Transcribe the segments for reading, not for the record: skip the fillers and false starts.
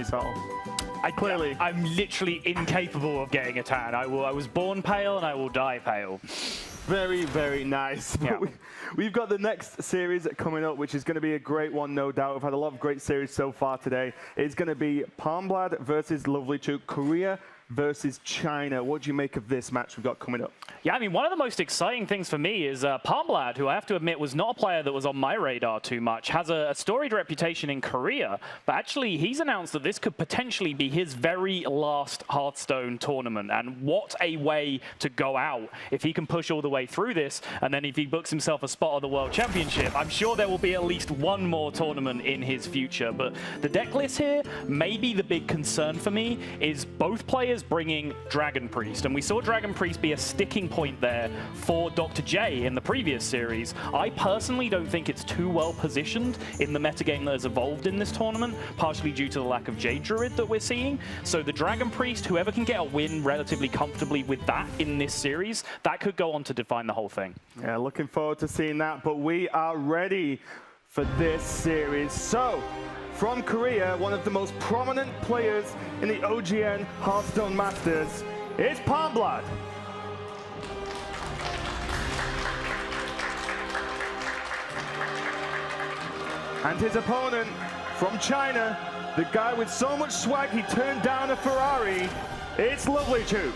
you saw? I'm literally incapable of getting a tan. I was born pale and I will die pale. Very, very nice. Yeah. We've got the next series coming up, which is going to be a great one, no doubt. We've had a lot of great series so far today. It's going to be Palmblad versus LovelyChook, Korea versus China. What do you make of this match we've got coming up? Yeah, I mean, one of the most exciting things for me is Palmblad, who I have to admit was not a player that was on my radar too much, has a storied reputation in Korea, but actually he's announced that this could potentially be his very last Hearthstone tournament, and what a way to go out if he can push all the way through this, and then if he books himself a spot at the World Championship. I'm sure there will be at least one more tournament in his future, but the deck list here, maybe the big concern for me is both players bringing Dragon Priest, and we saw Dragon Priest be a sticking point there for Dr. J in the previous series. I personally don't think it's too well positioned in the metagame that has evolved in this tournament, partially due to the lack of Jade Druid that we're seeing. So the Dragon Priest, whoever can get a win relatively comfortably with that in this series, that could go on to define the whole thing. Yeah, looking forward to seeing that, but we are ready for this series. So, from Korea, one of the most prominent players in the OGN Hearthstone Masters is Palmblad. And his opponent from China, the guy with so much swag he turned down a Ferrari, it's LovelyChook.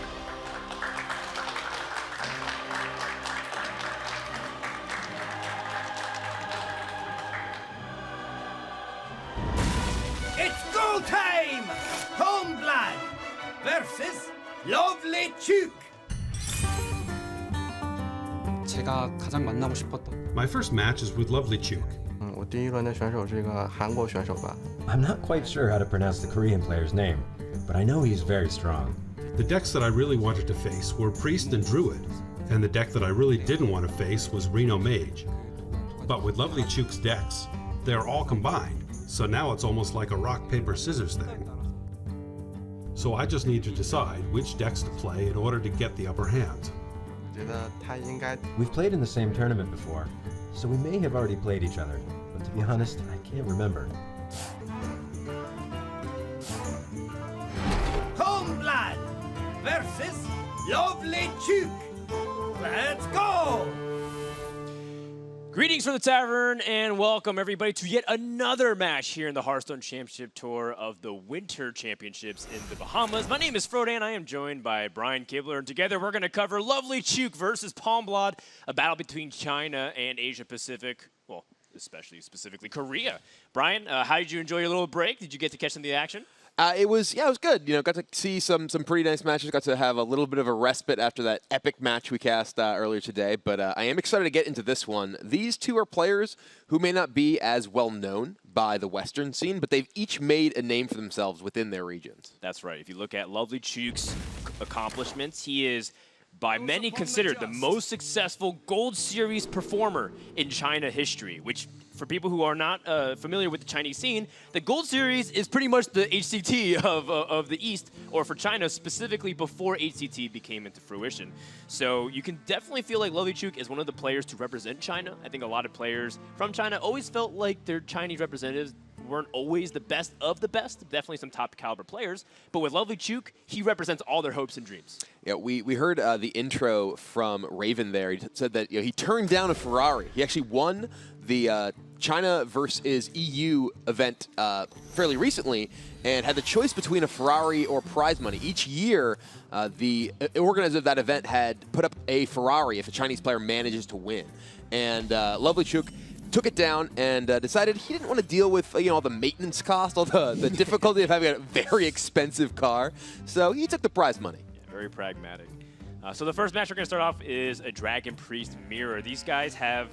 It's go time! Palmblad versus LovelyChook. 제가 가장 만나고 싶었던. My first match is with LovelyChook. 我第一轮的选手是一个韩国选手吧。I'm not quite sure how to pronounce the Korean player's name, but I know he's very strong. The decks that I really wanted to face were Priest and Druid, and the deck that I really didn't want to face was Reno Mage. But with LovelyChook's decks, they're all combined, so now it's almost like a rock, paper, scissors thing. So I just need to decide which decks to play in order to get the upper hand. 我觉得他应该 We've played in the same tournament before, so we may have already played each other, but to be honest, I can't remember. Palmblad versus LovelyChook. Let's go! Greetings from the tavern, and welcome everybody to yet another match here in the Hearthstone Championship Tour of the Winter Championships in the Bahamas. My name is Frodan. I am joined by Brian Kibler, and together we're going to cover LovelyChook versus Palmblad, a battle between China and Asia Pacific, well, specifically Korea. Brian, how did you enjoy your little break? Did you get to catch some of the action? It was good. You know, got to see some pretty nice matches. Got to have a little bit of a respite after that epic match we cast earlier today. But I am excited to get into this one. These two are players who may not be as well known by the Western scene, but they've each made a name for themselves within their regions. That's right. If you look at LovelyChook's accomplishments, he is by many considered the most successful Gold Series performer in China history, which for people who are not familiar with the Chinese scene, the Gold Series is pretty much the HCT of the East, or for China specifically before HCT became into fruition. So you can definitely feel like LovelyChook is one of the players to represent China. I think a lot of players from China always felt like their Chinese representatives weren't always the best of the best, definitely some top caliber players, but with LovelyChook, he represents all their hopes and dreams. Yeah, we heard the intro from Raven there. He said that he turned down a Ferrari. He actually won the China versus EU event fairly recently and had the choice between a Ferrari or prize money. Each year, the organizer of that event had put up a Ferrari if a Chinese player manages to win. And LovelyChook took it down and decided he didn't want to deal with all the maintenance cost, all the difficulty of having a very expensive car. So he took the prize money. Yeah, very pragmatic. So the first match we're going to start off is a Dragon Priest Mirror. These guys have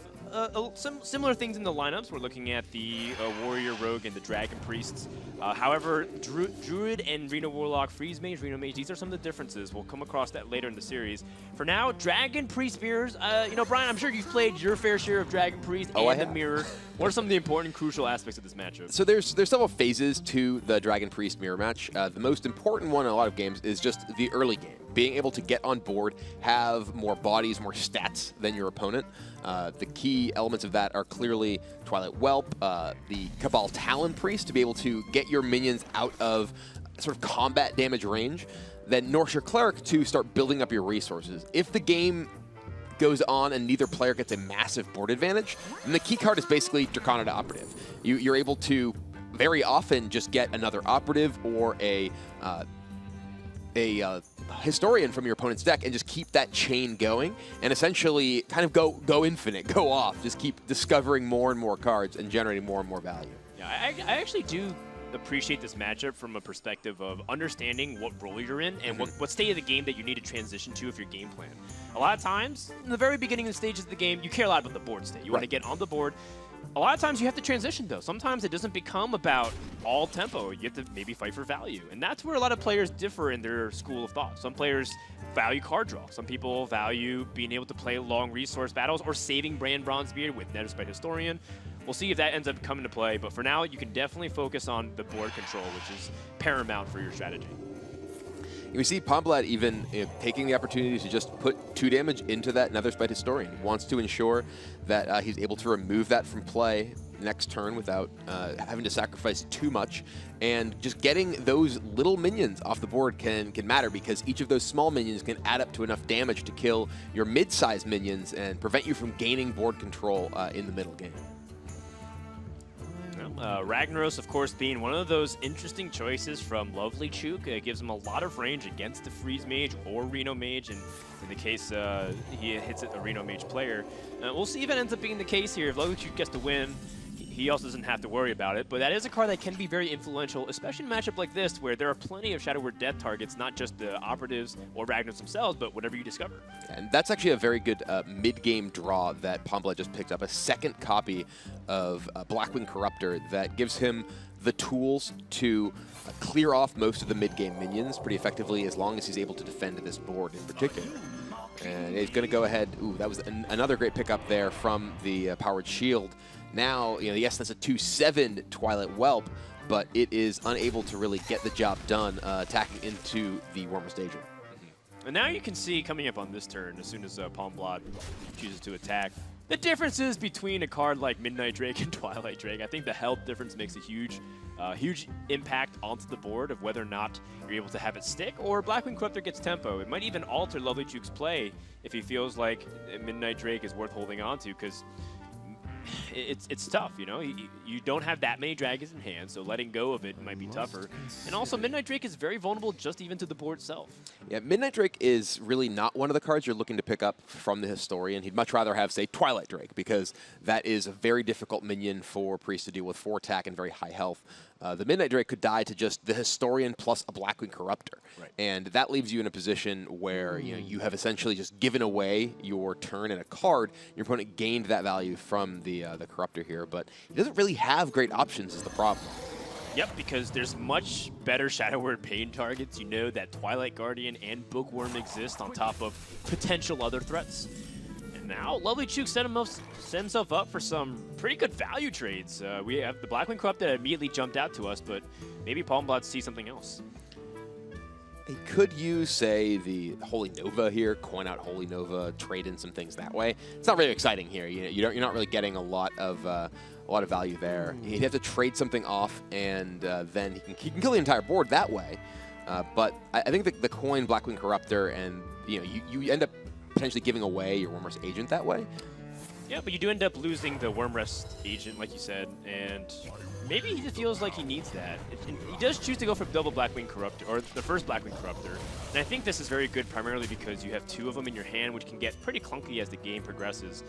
some similar things in the lineups. We're looking at the Warrior Rogue and the Dragon Priests. However, Druid and Reno Warlock, Freeze Mage, Reno Mage, these are some of the differences. We'll come across that later in the series. For now, Dragon Priest Mirrors. Brian, I'm sure you've played your fair share of Dragon Priest and the Mirror. What are some of the important, crucial aspects of this matchup? So there's several phases to the Dragon Priest Mirror match. The most important one in a lot of games is just the early game. being able to get on board, have more bodies, more stats than your opponent. The key elements of that are clearly Twilight Whelp, the Cabal Talon Priest to be able to get your minions out of sort of combat damage range, then Norshire Cleric to start building up your resources. If the game goes on and neither player gets a massive board advantage, then the key card is basically Draconid Operative. You're able to very often just get another Operative or a Historian from your opponent's deck and just keep that chain going and essentially kind of go infinite, go off, just keep discovering more and more cards and generating more and more value. Yeah, I actually do appreciate this matchup from a perspective of understanding what role you're in and what state of the game that you need to transition to if your game plan. A lot of times, in the very beginning of the stages of the game, you care a lot about the board state. You want to get on the board. A lot of times you have to transition, though. Sometimes it doesn't become about all tempo. You have to maybe fight for value. And that's where a lot of players differ in their school of thought. Some players value card draw. Some people value being able to play long resource battles or saving Brand Bronzebeard with Netherspite Historian. We'll see if that ends up coming to play, but for now, you can definitely focus on the board control, which is paramount for your strategy. We see Palmblad even taking the opportunity to just put 2 damage into that Netherspite Historian. He wants to ensure that he's able to remove that from play next turn without having to sacrifice too much. And just getting those little minions off the board can matter, because each of those small minions can add up to enough damage to kill your mid-sized minions and prevent you from gaining board control in the middle game. Ragnaros, of course, being one of those interesting choices from LovelyChook. Gives him a lot of range against the Freeze Mage or Reno Mage, and in the case he hits a Reno Mage player. We'll see if it ends up being the case here. If LovelyChook gets to win, he also doesn't have to worry about it, but that is a card that can be very influential, especially in a matchup like this, where there are plenty of Shadow Word Death targets, not just the Operatives or Ragnaros themselves, but whatever you discover. And that's actually a very good mid-game draw that Palmblad just picked up, a second copy of Blackwing Corruptor that gives him the tools to clear off most of the mid-game minions pretty effectively, as long as he's able to defend this board in particular. And he's going to go ahead. Ooh, that was another great pickup there from the Powered Shield. Now, yes, that's a 2/7 Twilight Whelp, but it is unable to really get the job done attacking into the Warmest Agent. And now you can see coming up on this turn, as soon as Palmblad chooses to attack, the differences between a card like Midnight Drake and Twilight Drake. I think the health difference makes a huge impact onto the board of whether or not you're able to have it stick, or Blackwing Corruptor gets tempo. It might even alter LovelyChook's play if he feels like Midnight Drake is worth holding on to, because it's tough, you don't have that many dragons in hand, so letting go of it might be tougher. And also, Midnight Drake is very vulnerable just even to the board itself. Yeah, Midnight Drake is really not one of the cards you're looking to pick up from the Historian. He'd much rather have, say, Twilight Drake, because that is a very difficult minion for Priest to deal with, 4 attack and very high health. The Midnight Drake could die to just the Historian plus a Blackwing Corruptor. Right. And that leaves you in a position where you have essentially just given away your turn and a card. Your opponent gained that value from the Corruptor here, but he doesn't really have great options is the problem. Yep, because there's much better Shadow Word Pain targets. You know that Twilight Guardian and Bookworm exist on top of potential other threats. And now LovelyChook set himself up for some pretty good value trades. We have the Blackwing Corrupt that immediately jumped out to us, but maybe Palmblad sees something else. He could use, say, the Holy Nova here, coin out Holy Nova, trade in some things that way. It's not really exciting here. You're not really getting a lot of value there. He'd have to trade something off, and then he can kill the entire board that way. But I think the coin Blackwing Corruptor, and you end up potentially giving away your Wormrest Agent that way. Yeah, but you do end up losing the Wormrest Agent, like you said, and maybe he just feels like he needs that. He does choose to go for double Blackwing Corruptor, or the first Blackwing Corruptor, and I think this is very good primarily because you have 2 of them in your hand, which can get pretty clunky as the game progresses.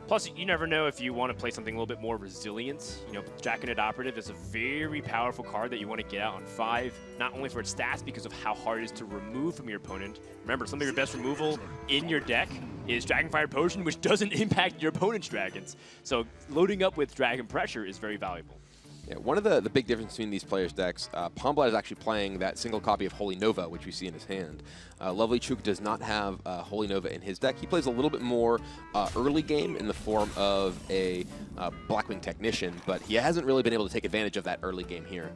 Plus, you never know if you want to play something a little bit more resilient. Draconid Operative is a very powerful card that you want to get out on 5, not only for its stats, because of how hard it is to remove from your opponent. Remember, some of your best removal in your deck is Dragonfire Potion, which doesn't impact your opponent's dragons. So loading up with Dragon Pressure is very valuable. Yeah, one of the big differences between these players' decks, Palmblad is actually playing that single copy of Holy Nova, which we see in his hand. LovelyChook does not have Holy Nova in his deck. He plays a little bit more early game in the form of a Blackwing Technician, but he hasn't really been able to take advantage of that early game here.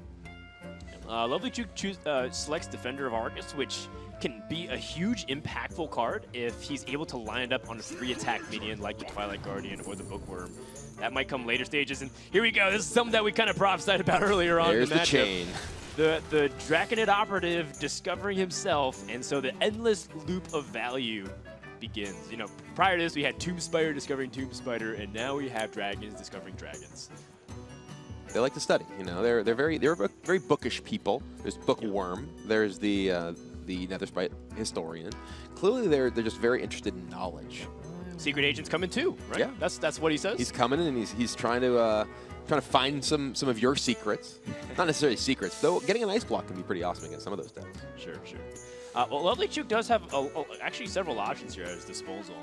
LovelyChook selects Defender of Argus, which can be a huge impactful card if he's able to line it up on a 3-attack minion like the Twilight Guardian or the Bookworm. That might come later stages, and here we go. This is something that we kind of prophesied about earlier on. There's in the the chain. The Draconid Operative discovering himself, and so the endless loop of value begins. You know, prior to this, we had Tomb Spider discovering Tomb Spider, and now we have dragons discovering dragons. They like to study. You know, they're very bookish people. There's Bookworm. There's the Netherspite historian. Clearly, they're just very interested in knowledge. Secret agent's coming too, right? Yeah, that's what he says. He's coming and he's trying to find some of your secrets. Not necessarily secrets, though. Getting an ice block can be pretty awesome against some of those decks. Sure. Well, LovelyChook does have actually several options here at his disposal.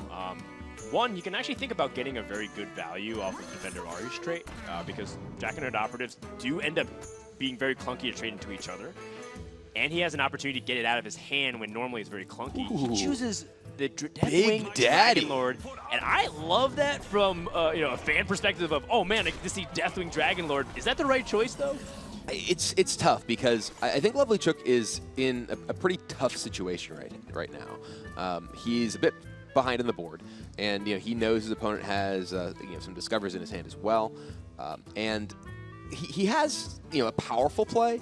One, you can actually think about getting a very good value off of Defender Ari's trait, because Draconid Operatives do end up being very clunky to trade into each other. And he has an opportunity to get it out of his hand when normally it's very clunky. Ooh. He chooses the Big Daddy Dragon Lord, and I love that from a fan perspective of, oh man, I get to see Deathwing Dragon Lord. Is that the right choice though? It's tough because I think LovelyChook is in a pretty tough situation right now. He's a bit behind on the board, and he knows his opponent has some Discovers in his hand as well, and he has a powerful play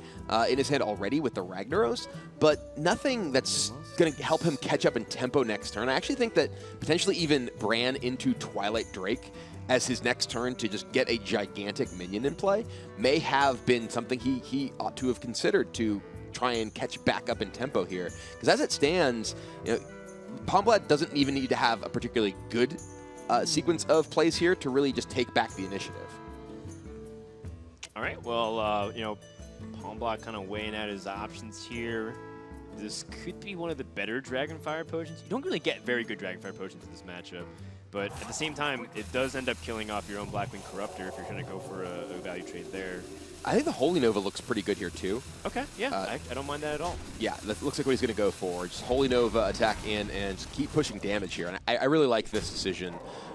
in his hand already with the Ragnaros, but nothing that's going to help him catch up in tempo next turn. I actually think that potentially even Bran into Twilight Drake as his next turn to just get a gigantic minion in play may have been something he ought to have considered to try and catch back up in tempo here. Because as it stands, Palmblad doesn't even need to have a particularly good sequence of plays here to really just take back the initiative. All right, well, Palmblad kind of weighing out his options here. This could be one of the better Dragonfire potions. You don't really get very good Dragonfire potions in this matchup, but at the same time, it does end up killing off your own Blackwing Corruptor if you're going to go for a value trade there. I think the Holy Nova looks pretty good here, too. Okay, yeah, I don't mind that at all. Yeah, that looks like what he's going to go for. Just Holy Nova, attack in, and just keep pushing damage here. And I really like this decision.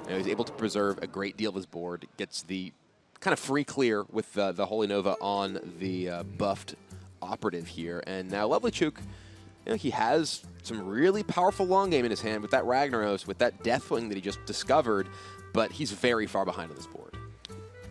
He's able to preserve a great deal of his board, gets the kind of free clear with the Holy Nova on the buffed Operative here. And now LovelyChook, he has some really powerful long game in his hand with that Ragnaros, with that Deathwing that he just discovered, but he's very far behind on this board.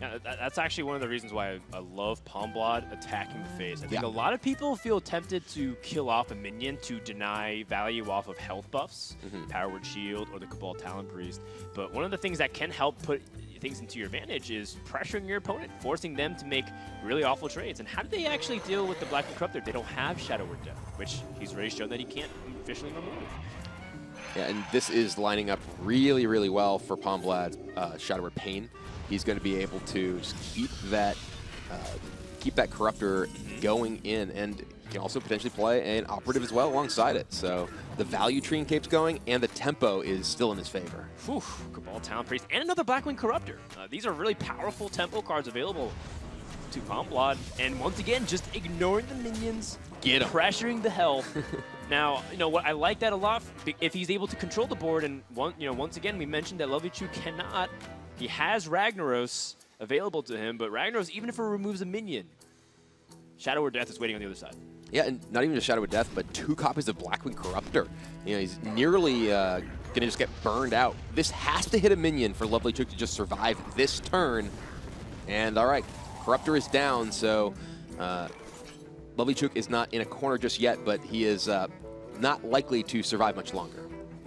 Yeah, that's actually one of the reasons why I love Palmblad attacking the face. I think a lot of people feel tempted to kill off a minion to deny value off of health buffs, Power Word Shield, or the Cabal Talon Priest. But one of the things that can help put things into your advantage is pressuring your opponent, forcing them to make really awful trades. And how do they actually deal with the Blackwing Corruptor? They don't have Shadow Word Death, which he's already shown that he can't officially remove. Yeah, and this is lining up really, really well for Palmblad's Shadow Word Pain. He's going to be able to just keep that Corruptor going in, and he can also potentially play an Operative as well alongside it. So the value tree keeps going, and the tempo is still in his favor. Whew, Cabal Talon Priest and another Blackwing Corruptor. These are really powerful tempo cards available to Palmblad, and once again, just ignoring the minions, pressuring the health. Now, what I like that a lot. If he's able to control the board, and once again, we mentioned that LovelyChook cannot. He has Ragnaros available to him, but Ragnaros, even if it removes a minion, Shadow Word Death is waiting on the other side. Yeah, and not even just Shadow Word Death, but 2 copies of Blackwing Corruptor. He's nearly going to just get burned out. This has to hit a minion for LovelyChook to just survive this turn. And all right, Corruptor is down, so LovelyChook is not in a corner just yet, but he is not likely to survive much longer.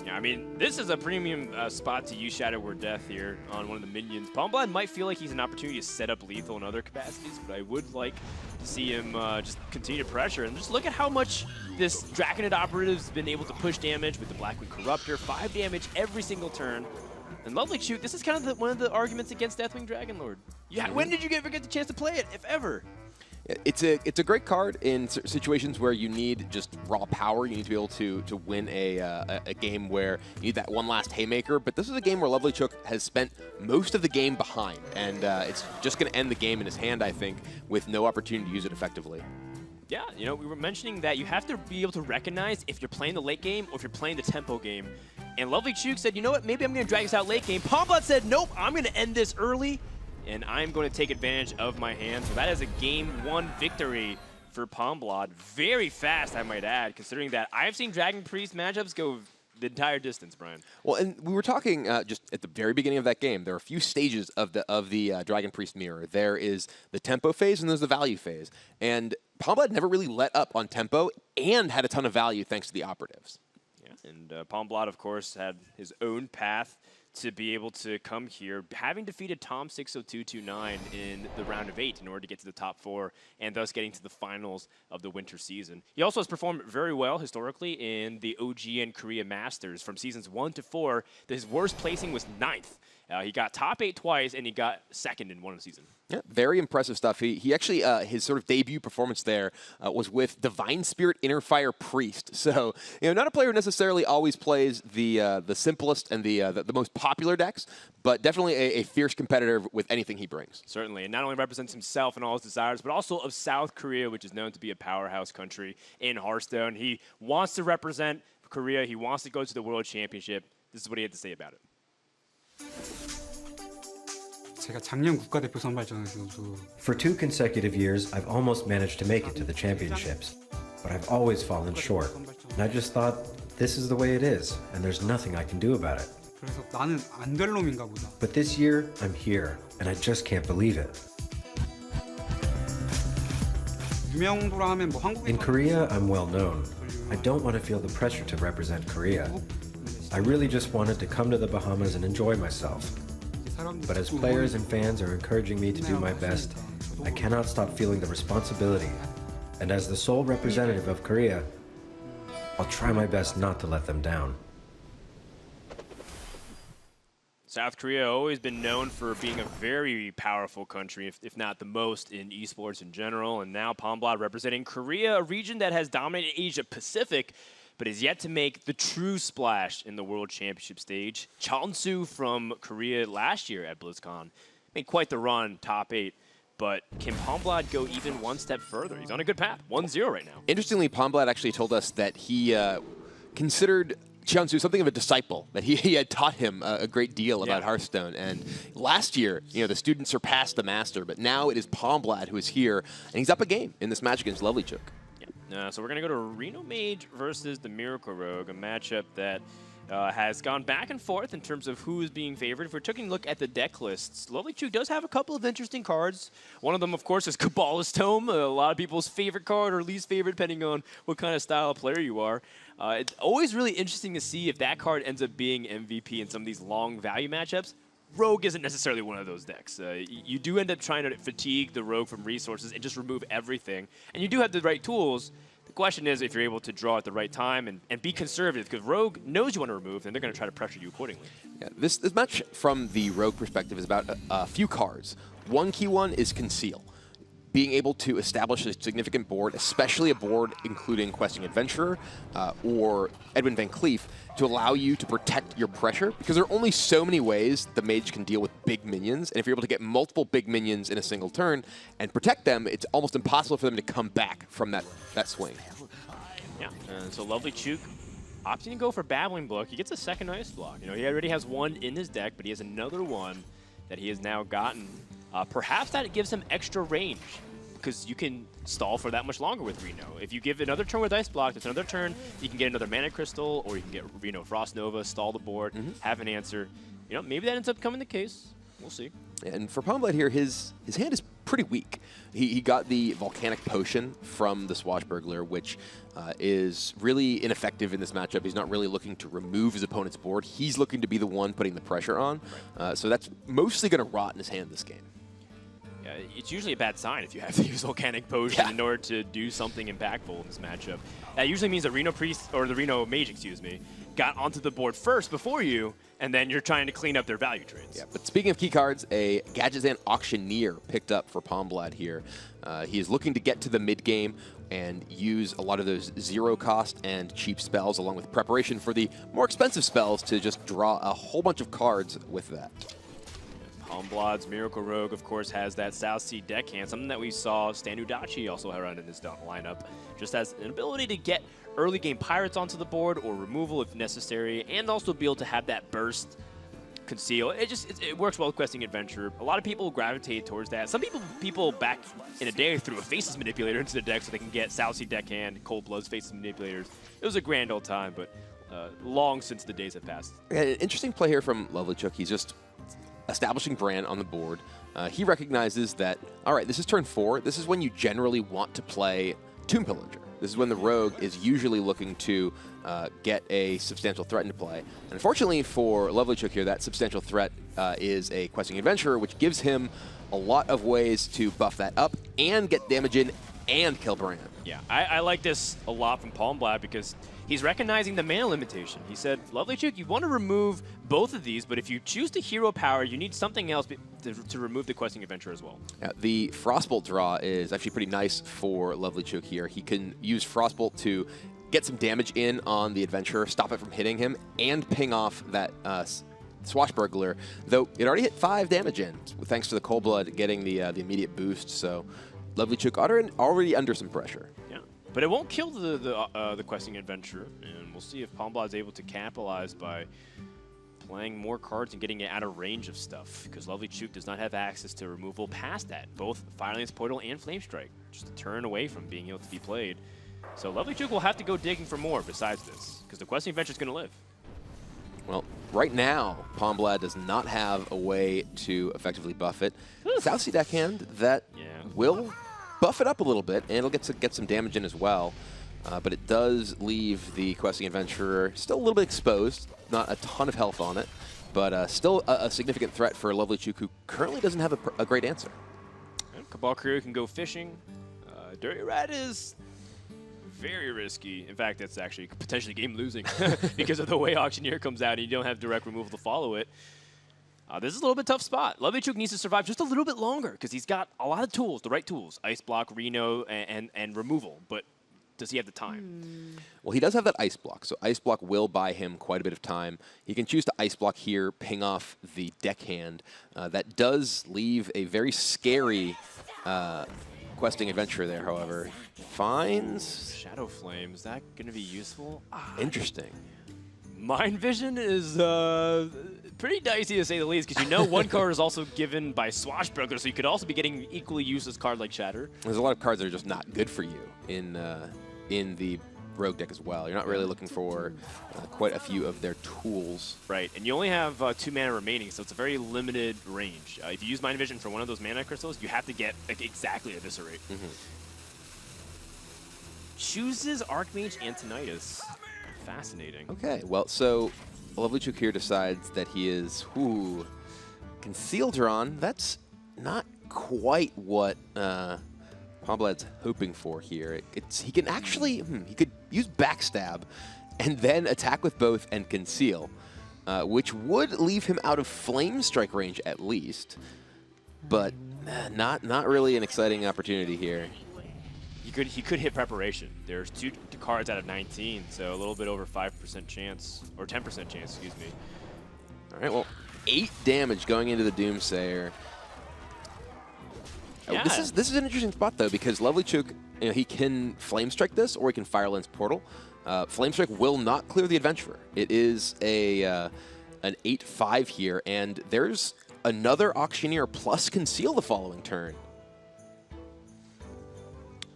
Yeah, I mean, this is a premium spot to use Shadow Word Death here on one of the minions. Palmblad might feel like he's an opportunity to set up lethal in other capacities, but I would like to see him just continue to pressure. And just look at how much this Draconid Operative's been able to push damage with the Blackwing Corruptor. 5 damage every single turn. And LovelyChook, this is kind of one of the arguments against Deathwing Dragonlord. Yeah, when did you ever get the chance to play it, if ever? It's a great card in situations where you need just raw power. You need to be able to win a game where you need that one last haymaker. But this is a game where LovelyChook has spent most of the game behind, and it's just going to end the game in his hand, I think, with no opportunity to use it effectively. Yeah, we were mentioning that you have to be able to recognize if you're playing the late game or if you're playing the tempo game. And LovelyChook said, you know what, maybe I'm going to drag this out late game. Palmblad said, nope, I'm going to end this early, and I'm going to take advantage of my hand. So that is a Game 1 victory for Palmblad. Very fast, I might add, considering that I've seen Dragon Priest matchups go the entire distance, Brian. Well, and we were talking just at the very beginning of that game. There are a few stages of the Dragon Priest mirror. There is the tempo phase and there's the value phase. And Palmblad never really let up on tempo and had a ton of value thanks to the operatives. Yeah, and Palmblad, of course, had his own path to be able to come here, having defeated Tom 60229 in the round of 8 in order to get to the top 4 and thus getting to the finals of the winter season. He also has performed very well historically in the OGN Korea Masters from seasons 1 to 4. His worst placing was 9th. He got top 8 twice, and he got 2nd in one of the season. Yeah, very impressive stuff. He actually, his sort of debut performance there was with Divine Spirit Innerfire Priest. So, not a player who necessarily always plays the simplest and the most popular decks, but definitely a fierce competitor with anything he brings. Certainly, and not only represents himself and all his desires, but also of South Korea, which is known to be a powerhouse country in Hearthstone. He wants to represent Korea. He wants to go to the World Championship. This is what he had to say about it. For 2 consecutive years, I've almost managed to make it to the championships, but I've always fallen short. And I just thought, this is the way it is, and there's nothing I can do about it. But this year, I'm here, and I just can't believe it. In Korea, I'm well known. I don't want to feel the pressure to represent Korea. I really just wanted to come to the Bahamas and enjoy myself. But as players and fans are encouraging me to do my best, I cannot stop feeling the responsibility. And as the sole representative of Korea, I'll try my best not to let them down. South Korea always been known for being a very powerful country, if not the most in esports in general. And now Palmblad representing Korea, a region that has dominated Asia Pacific, but is yet to make the true splash in the World Championship stage. Cheonsu from Korea last year at BlizzCon made quite the run, top 8. But can Palmblad go even one step further? He's on a good path, 1-0 right now. Interestingly, Palmblad actually told us that he considered Cheonsu something of a disciple, that he had taught him a great deal about Hearthstone. And last year, the student surpassed the master, but now it is Palmblad who is here, and he's up a game in this match against LovelyChook. So we're going to go to Reno Mage versus the Miracle Rogue, a matchup that has gone back and forth in terms of who is being favored. If we're taking a look at the deck lists, LovelyChook does have a couple of interesting cards. One of them, of course, is Kabbalist Tome, a lot of people's favorite card or least favorite, depending on what kind of style of player you are. It's always really interesting to see if that card ends up being MVP in some of these long value matchups. Rogue isn't necessarily one of those decks. You do end up trying to fatigue the Rogue from resources and just remove everything. And you do have the right tools. The question is if you're able to draw at the right time and be conservative, because Rogue knows you want to remove, and they're going to try to pressure you accordingly. Yeah, this match from the Rogue perspective is about a few cards. One key one is Conceal. Being able to establish a significant board, especially a board including Questing Adventurer or Edwin Van Cleef, to allow you to protect your pressure, because there are only so many ways the mage can deal with big minions, and if you're able to get multiple big minions in a single turn and protect them, it's almost impossible for them to come back from that swing. Yeah, and so LovelyChook opting to go for Babbling Book. He gets a second Ice Block. He already has one in his deck, but he has another one that he has now gotten. Perhaps that gives him extra range, because you can stall for that much longer with Reno. If you give another turn with Ice Block, it's another turn, you can get another Mana Crystal, or you can get Frost Nova, stall the board, have an answer. Maybe that ends up coming the case. We'll see. And for Palmblad here, his hand is pretty weak. He got the Volcanic Potion from the Swashbuckler, which is really ineffective in this matchup. He's not really looking to remove his opponent's board. He's looking to be the one putting the pressure on. So that's mostly going to rot in his hand this game. It's usually a bad sign if you have to use Volcanic Potion in order to do something impactful in this matchup. That usually means that Reno Priest, or the Reno Mage, excuse me, got onto the board first before you, and then you're trying to clean up their value trades. Yeah, but speaking of key cards, a Gadgetzan Auctioneer picked up for Palmblad here. He is looking to get to the mid game and use a lot of those zero cost and cheap spells, along with preparation for the more expensive spells, to just draw a whole bunch of cards with that. Palmblad's Miracle Rogue, of course, has that South Sea deckhand, something that we saw Stan Udachi also around in this lineup. Just has an ability to get early game pirates onto the board or removal if necessary, and also be able to have that burst Conceal. It works well with Questing Adventure. A lot of people gravitate towards that. Some people back in a day threw a Faceless Manipulator into the deck so they can get South Sea Deckhand, Cold Blood's Faceless Manipulators. It was a grand old time, but long since the days have passed. Yeah, an interesting play here from LovelyChook. He's just establishing Bran on the board. He recognizes that, all right, this is turn 4. This is when you generally want to play Tomb Pillager. This is when the rogue is usually looking to get a substantial threat into play. And unfortunately for LovelyChook here, that substantial threat is a Questing Adventurer, which gives him a lot of ways to buff that up and get damage in and kill Bran. Yeah, I like this a lot from Palmblad because he's recognizing the mana limitation. He said, LovelyChook, you want to remove both of these, but if you choose to hero power, you need something else to remove the Questing Adventure as well. Yeah, the Frostbolt draw is actually pretty nice for LovelyChook here. He can use Frostbolt to get some damage in on the Adventurer, stop it from hitting him, and ping off that Swashbuckler, though it already hit 5 damage in, thanks to the Cold Blood getting the immediate boost, so LovelyChook already under some pressure. Yeah, but it won't kill the Questing Adventure, and we'll see if Palmblad's able to capitalize by playing more cards and getting it out of range of stuff, because LovelyChook does not have access to removal past that, both Firelance Portal and Flame Strike, just a turn away from being able to be played. So LovelyChook will have to go digging for more besides this, because the Questing Adventure is going to live. Well, right now, Palmblad does not have a way to effectively buff it. South Sea Deckhand that will buff it up a little bit, and it'll get some damage in as well. But it does leave the Questing Adventurer still a little bit exposed. Not a ton of health on it, but still a significant threat for LovelyChook, who currently doesn't have a great answer. And Cabal Courier can go fishing. Dirty Rat is very risky. In fact, that's actually potentially game-losing because of the way Auctioneer comes out and you don't have direct removal to follow it. This is a little bit tough spot. LovelyChook needs to survive just a little bit longer because he's got a lot of tools, the right tools. Ice Block, Reno, and removal, but does he have the time? Well, he does have that Ice Block, so Ice Block will buy him quite a bit of time. He can choose to Ice Block here, ping off the Deckhand. That does leave a very scary Questing Adventurer there, however. Finds Shadow Flame, is that going to be useful? Interesting. Mind Vision is pretty dicey to say the least, because you know one card is also given by Swashbuckler, so you could also be getting an equally useless card like Shatter. There's a lot of cards that are just not good for you in the Rogue deck as well. You're not really looking for quite a few of their tools. Right, and you only have 2 mana remaining, so it's a very limited range. If you use Mind Vision for one of those mana crystals, you have to get exactly Eviscerate. Chooses Archmage and Tinnitus. Fascinating. Okay, well, so LovelyChook here decides that he is, Conceal Drawn. That's not quite what Palmblad's hoping for here. He can actually, he could use Backstab and then attack with both and Conceal, which would leave him out of Flame Strike range at least, but not really an exciting opportunity here. He could hit Preparation. There's 2 cards out of 19, so a little bit over 5% chance, or 10% chance, excuse me. All right, well, 8 damage going into the Doomsayer. Yeah. This is an interesting spot though, because LovelyChook, he can Flame Strike this, or he can Firelance Portal. Flame Strike will not clear the Adventurer. It is an 8/5 here, and there's another Auctioneer plus Conceal the following turn.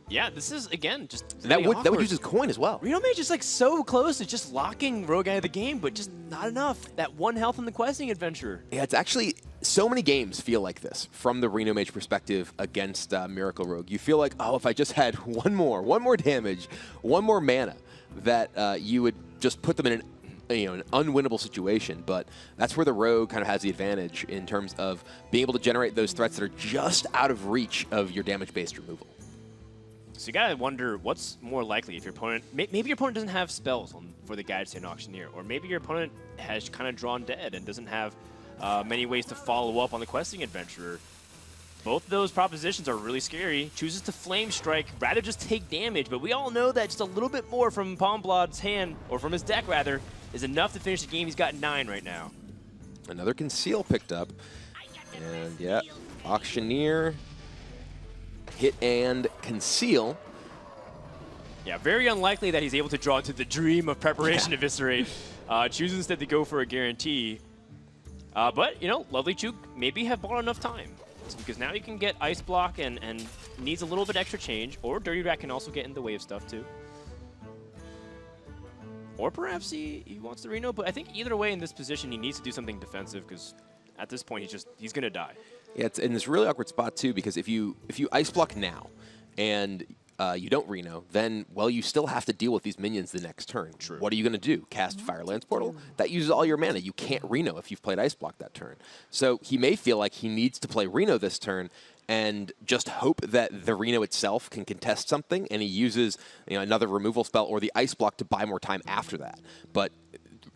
Yeah, this is, again, just that would use his coin as well. Reno Mage is like so close to just locking Rogue out of the game, but just not enough. That 1 health in the Questing Adventure. Yeah, it's actually, so many games feel like this from the Reno Mage perspective against Miracle Rogue. You feel like, oh, if I just had one more damage, 1 more mana, that you would just put them in an unwinnable situation, but that's where the Rogue kind of has the advantage in terms of being able to generate those threats that are just out of reach of your damage-based removal. So you gotta wonder what's more likely if your opponent, maybe your opponent doesn't have spells for the Guide to an Auctioneer, or maybe your opponent has kind of drawn dead and doesn't have many ways to follow up on the Questing Adventurer. Both of those propositions are really scary. Chooses to Flame Strike, rather just take damage, but we all know that just a little bit more from Palmblad's hand, or from his deck rather, is enough to finish the game. He's got 9 right now. Another Conceal picked up, and yeah, Auctioneer. Hit and Conceal. Yeah, very unlikely that he's able to draw into the dream of Preparation Eviscerate. Chooses instead to go for a guarantee. But, you know, LovelyChook maybe have bought enough time. Because now you can get Ice Block and needs a little bit extra change. Or Dirty Rat can also get in the way of stuff, too. Or perhaps he wants to Reno. But I think either way in this position, he needs to do something defensive. Because at this point, he's going to die. Yeah, it's in this really awkward spot, too, because if you Ice Block now and you don't Reno, then, well, you still have to deal with these minions the next turn. True. What are you going to do? Cast Firelands Portal? That uses all your mana. You can't Reno if you've played Ice Block that turn. So he may feel like he needs to play Reno this turn and just hope that the Reno itself can contest something, and he uses another removal spell or the Ice Block to buy more time after that. But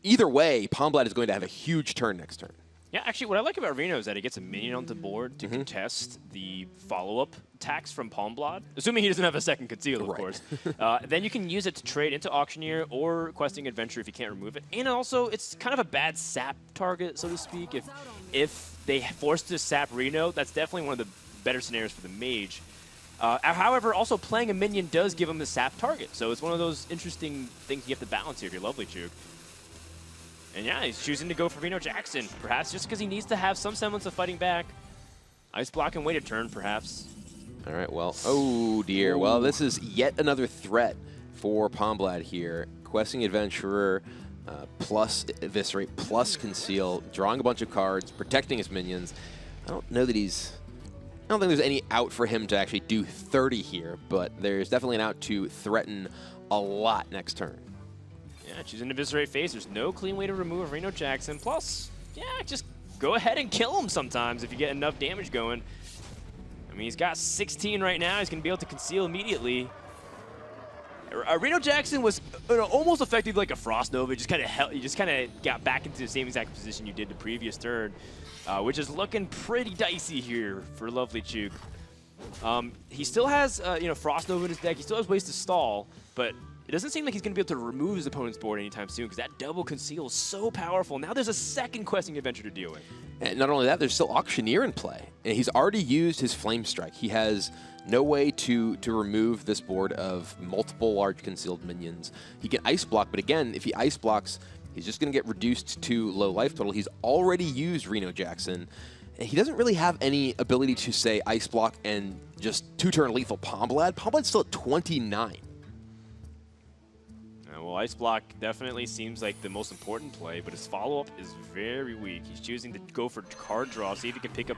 either way, Palmblad is going to have a huge turn next turn. Yeah, actually, what I like about Reno is that he gets a minion on the board to contest the follow-up attacks from Palmblad, assuming he doesn't have a second conceal, of course. Then you can use it to trade into Auctioneer or Questing Adventure if you can't remove it. And also, it's kind of a bad sap target, so to speak. If they force to sap Reno, that's definitely one of the better scenarios for the Mage. However, also playing a minion does give him the sap target, so it's one of those interesting things you have to balance here if you're LovelyChook. And yeah, he's choosing to go for Reno Jackson, perhaps just because he needs to have some semblance of fighting back. Ice Block and wait a turn, perhaps. All right, well, oh dear. Ooh. Well, this is yet another threat for Palmblad here. Questing Adventurer, plus Eviscerate, plus Conceal, drawing a bunch of cards, protecting his minions. I don't think there's any out for him to actually do 30 here, but there's definitely an out to threaten a lot next turn. Yeah, choosing Eviscerate face. There's no clean way to remove Reno Jackson. Plus, yeah, just go ahead and kill him sometimes if you get enough damage going. I mean, he's got 16 right now. He's going to be able to conceal immediately. Reno Jackson was almost effective like a Frost Nova. You just kind of got back into the same exact position you did the previous turn, which is looking pretty dicey here for LovelyChook. He still has Frost Nova in his deck. He still has ways to stall, but it doesn't seem like he's going to be able to remove his opponent's board anytime soon because that double conceal is so powerful. Now there's a second Questing Adventure to deal with. And not only that, there's still Auctioneer in play. And he's already used his Flame Strike. He has no way to remove this board of multiple large concealed minions. He can Ice Block, but again, if he Ice Blocks, he's just going to get reduced to low life total. He's already used Reno Jackson. And he doesn't really have any ability to, say, Ice Block and just two-turn lethal Palmblad. Palmblad's still at 29. Well, Ice Block definitely seems like the most important play, but his follow-up is very weak. He's choosing to go for card draw, see if he can pick up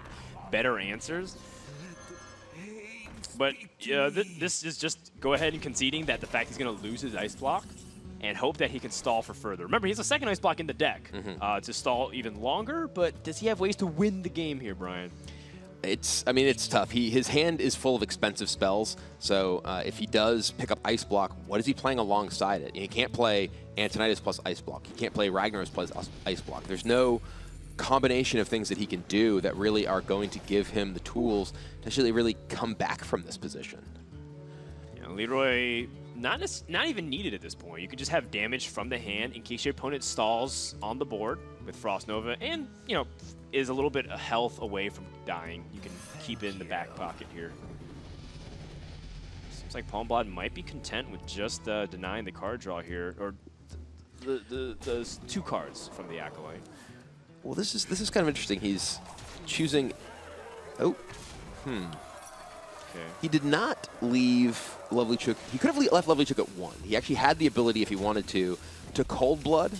better answers. But this is just go ahead and conceding that the fact he's going to lose his Ice Block and hope that he can stall for further. Remember, he has a second Ice Block in the deck to stall even longer, but does he have ways to win the game here, Brian? I mean, it's tough. His hand is full of expensive spells, so if he does pick up Ice Block, what is he playing alongside it? He can't play Antonidas plus Ice Block. He can't play Ragnar's plus Ice Block. There's no combination of things that he can do that really are going to give him the tools to actually really come back from this position. Yeah, Leroy, not even needed at this point. You could just have damage from the hand in case your opponent stalls on the board with Frost Nova and, is a little bit of health away from dying. You can keep it in the back pocket here. Seems like Palmblad might be content with just denying the card draw here, or the two cards from the Acolyte. Well, this is kind of interesting. He's choosing. Oh, Okay. He did not leave LovelyChook. He could have left LovelyChook at 1. He actually had the ability, if he wanted to Cold Blood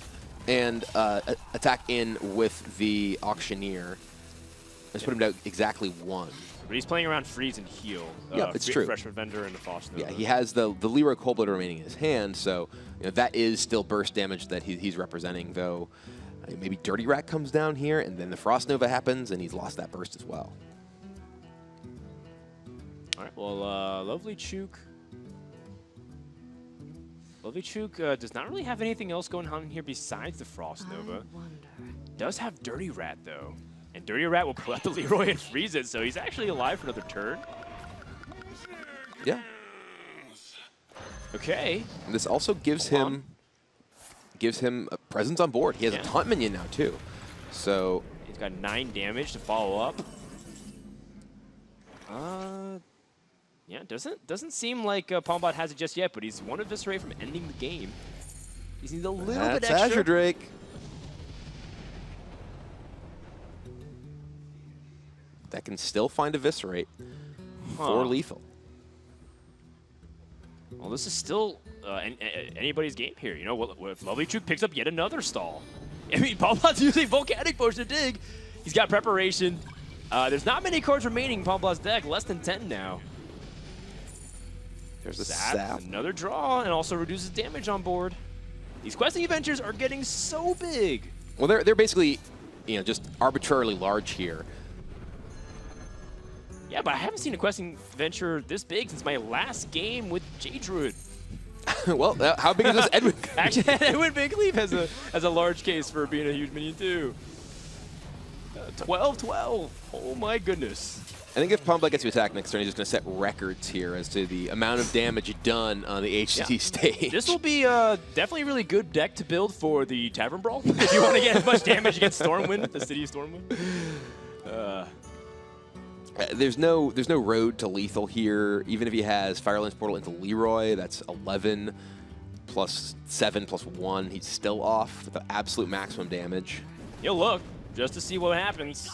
and attack in with the Auctioneer. Let's put him down exactly 1. But he's playing around freeze and heal. Yeah, it's true. Freshman Vendor and the Frost Nova. Yeah, he has the Leroy Cold Blood remaining in his hand, so that is still burst damage that he's representing, though maybe Dirty Rat comes down here, and then the Frost Nova happens, and he's lost that burst as well. All right, well, LovelyChook does not really have anything else going on here besides the Frost Nova. Does have Dirty Rat, though. And Dirty Rat will pull out the Leroy and freeze it, so he's actually alive for another turn. Yeah. Okay. And this also gives him a presence on board. He has a taunt minion now, too. So he's got 9 damage to follow up. Yeah, doesn't seem like Palmblad has it just yet, but he's one Eviscerate from ending the game. He needs a little bit extra. Azure Drake. that can still find Eviscerate for lethal. Well, this is still anybody's game here. You know, what if LovelyChook picks up yet another stall? I mean, Palmblad's using Volcanic Potion to dig. He's got preparation. There's not many cards remaining in Palmblad's deck, less than 10 now. There's a sap. Another draw, and also reduces damage on board. These questing adventures are getting so big. Well, they're basically, you know, just arbitrarily large here. Yeah, but I haven't seen a questing adventure this big since my last game with J-Druid. Well, how big is this Edwin? Actually, Edwin Bigleaf has a large case for being a huge minion too. 12-12. Oh my goodness. I think if Palmblad gets to attack next turn, he's just going to set records here as to the amount of damage done on the HCT stage. This will be definitely a really good deck to build for the Tavern Brawl if you want to get as much damage against Stormwind, the City of Stormwind. There's no road to lethal here. Even if he has Firelance Portal into Leroy, that's 11 plus 7 plus 1. He's still off with the absolute maximum damage. You'll look just to see what happens.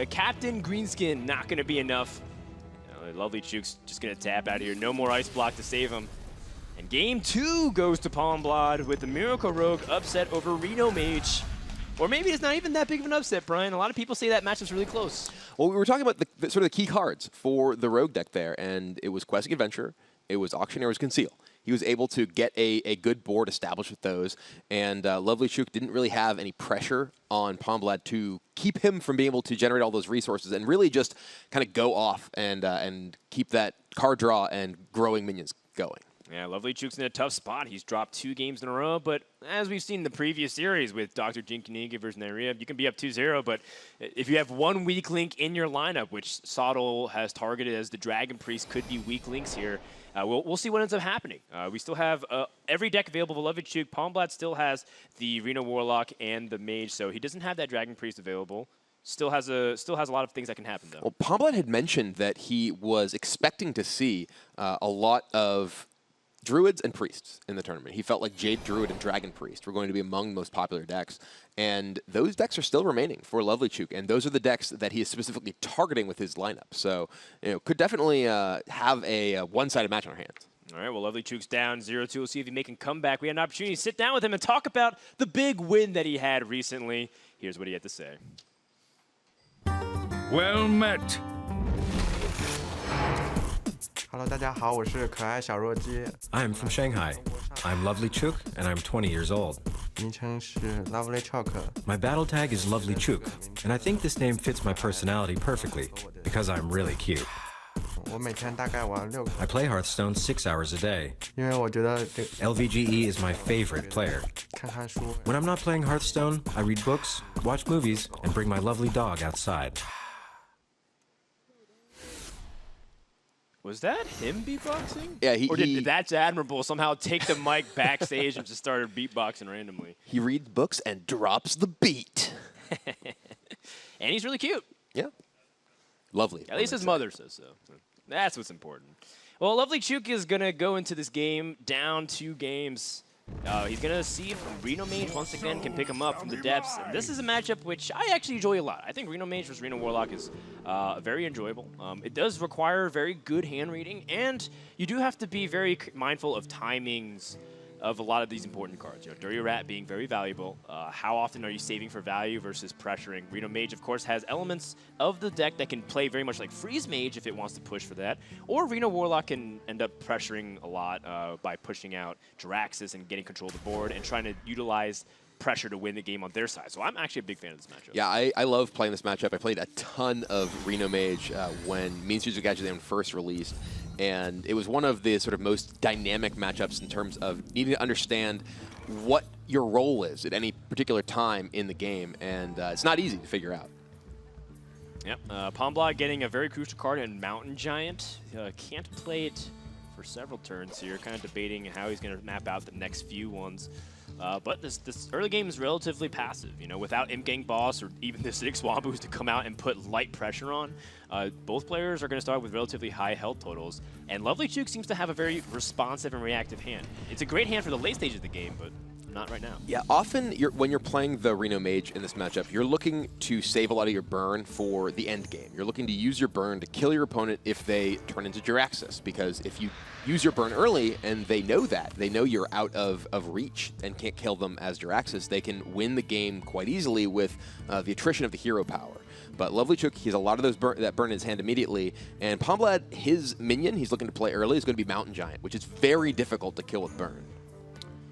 Captain Greenskin not going to be enough. LovelyChook's just going to tap out here. No more Ice Block to save him. And game 2 goes to Palmblad with the Miracle Rogue upset over Reno Mage. Or maybe it's not even that big of an upset, Brian. A lot of people say that matchup's really close. Well, we were talking about the sort of the key cards for the Rogue deck there, and it was Questing Adventure, it was Auctioneer, it was Conceal. He was able to get a good board established with those, and LovelyChook didn't really have any pressure on Palmblad to keep him from being able to generate all those resources and really just kind of go off and keep that card draw and growing minions going. Yeah, LovelyChook's in a tough spot. He's dropped 2 games in a row, but as we've seen in the previous series with Dr. Jinkaniga versus Naria, you can be up 2-0, but if you have one weak link in your lineup, which Sottle has targeted as the Dragon Priest could be weak links here, we'll see what ends up happening. We still have every deck available for LovelyChook. Palmblad still has the Reno Warlock and the Mage, so he doesn't have that Dragon Priest available. Still has a lot of things that can happen, though. Well, Palmblad had mentioned that he was expecting to see a lot of Druids and Priests in the tournament. He felt like Jade Druid and Dragon Priest were going to be among the most popular decks, and those decks are still remaining for LovelyChook, and those are the decks that he is specifically targeting with his lineup. So, you know, could definitely have a one-sided match on our hands. All right, well, LovelyChook's down 0-2. We'll see if he can come back. We had an opportunity to sit down with him and talk about the big win that he had recently. Here's what he had to say. Well met. Hello， 大家好，我是可爱小弱鸡， I'm from Shanghai. I'm LovelyChook, and I'm 20 years old. 名称是 LovelyChook。 My battle tag is LovelyChook, and I think this name fits my personality perfectly, because I'm really cute. 我每天大概玩6个， I play Hearthstone 6 hours a day. 因为我觉得这 LVGE is my favorite player. 看看书。 When I'm not playing Hearthstone, I read books, watch movies, and bring my lovely dog outside. Was that him beatboxing? Yeah, or did That's Admirable somehow take the mic backstage and just started beatboxing randomly? He reads books and drops the beat. And he's really cute. Yeah. Lovely. At least his mother says so. That's what's important. Well, LovelyChook is going to go into this game down 2 games. He's going to see if Reno Mage once again can pick him up from the depths. And this is a matchup which I actually enjoy a lot. I think Reno Mage versus Reno Warlock is very enjoyable. It does require very good hand reading, and you do have to be very mindful of timings of a lot of these important cards. You know, Dirty Rat being very valuable. How often are you saving for value versus pressuring? Reno Mage, of course, has elements of the deck that can play very much like Freeze Mage if it wants to push for that. Or Reno Warlock can end up pressuring a lot by pushing out Jiraxis and getting control of the board and trying to utilize pressure to win the game on their side. So I'm actually a big fan of this matchup. Yeah, I love playing this matchup. I played a ton of Reno Mage when Mean Streets of Gadgetzan first released, and it was one of the sort of most dynamic matchups in terms of needing to understand what your role is at any particular time in the game, and it's not easy to figure out. Yep, Palmblad getting a very crucial card in Mountain Giant. Can't play it for several turns here, kind of debating how he's going to map out the next few ones. But this early game is relatively passive. You know, without Imp Gang Boss or even the Acidic Swampus to come out and put light pressure on, both players are going to start with relatively high health totals. And LovelyChook seems to have a very responsive and reactive hand. It's a great hand for the late stage of the game, but not right now. Yeah, often when you're playing the Reno Mage in this matchup, you're looking to save a lot of your burn for the end game. You're looking to use your burn to kill your opponent if they turn into Jiraxis, because if you use your burn early and they know that, they know you're out of reach and can't kill them as Jiraxis, they can win the game quite easily with the attrition of the hero power. But LovelyChook, he has a lot of those that burn in his hand immediately, and Palmblad, his minion he's looking to play early is going to be Mountain Giant, which is very difficult to kill with burn.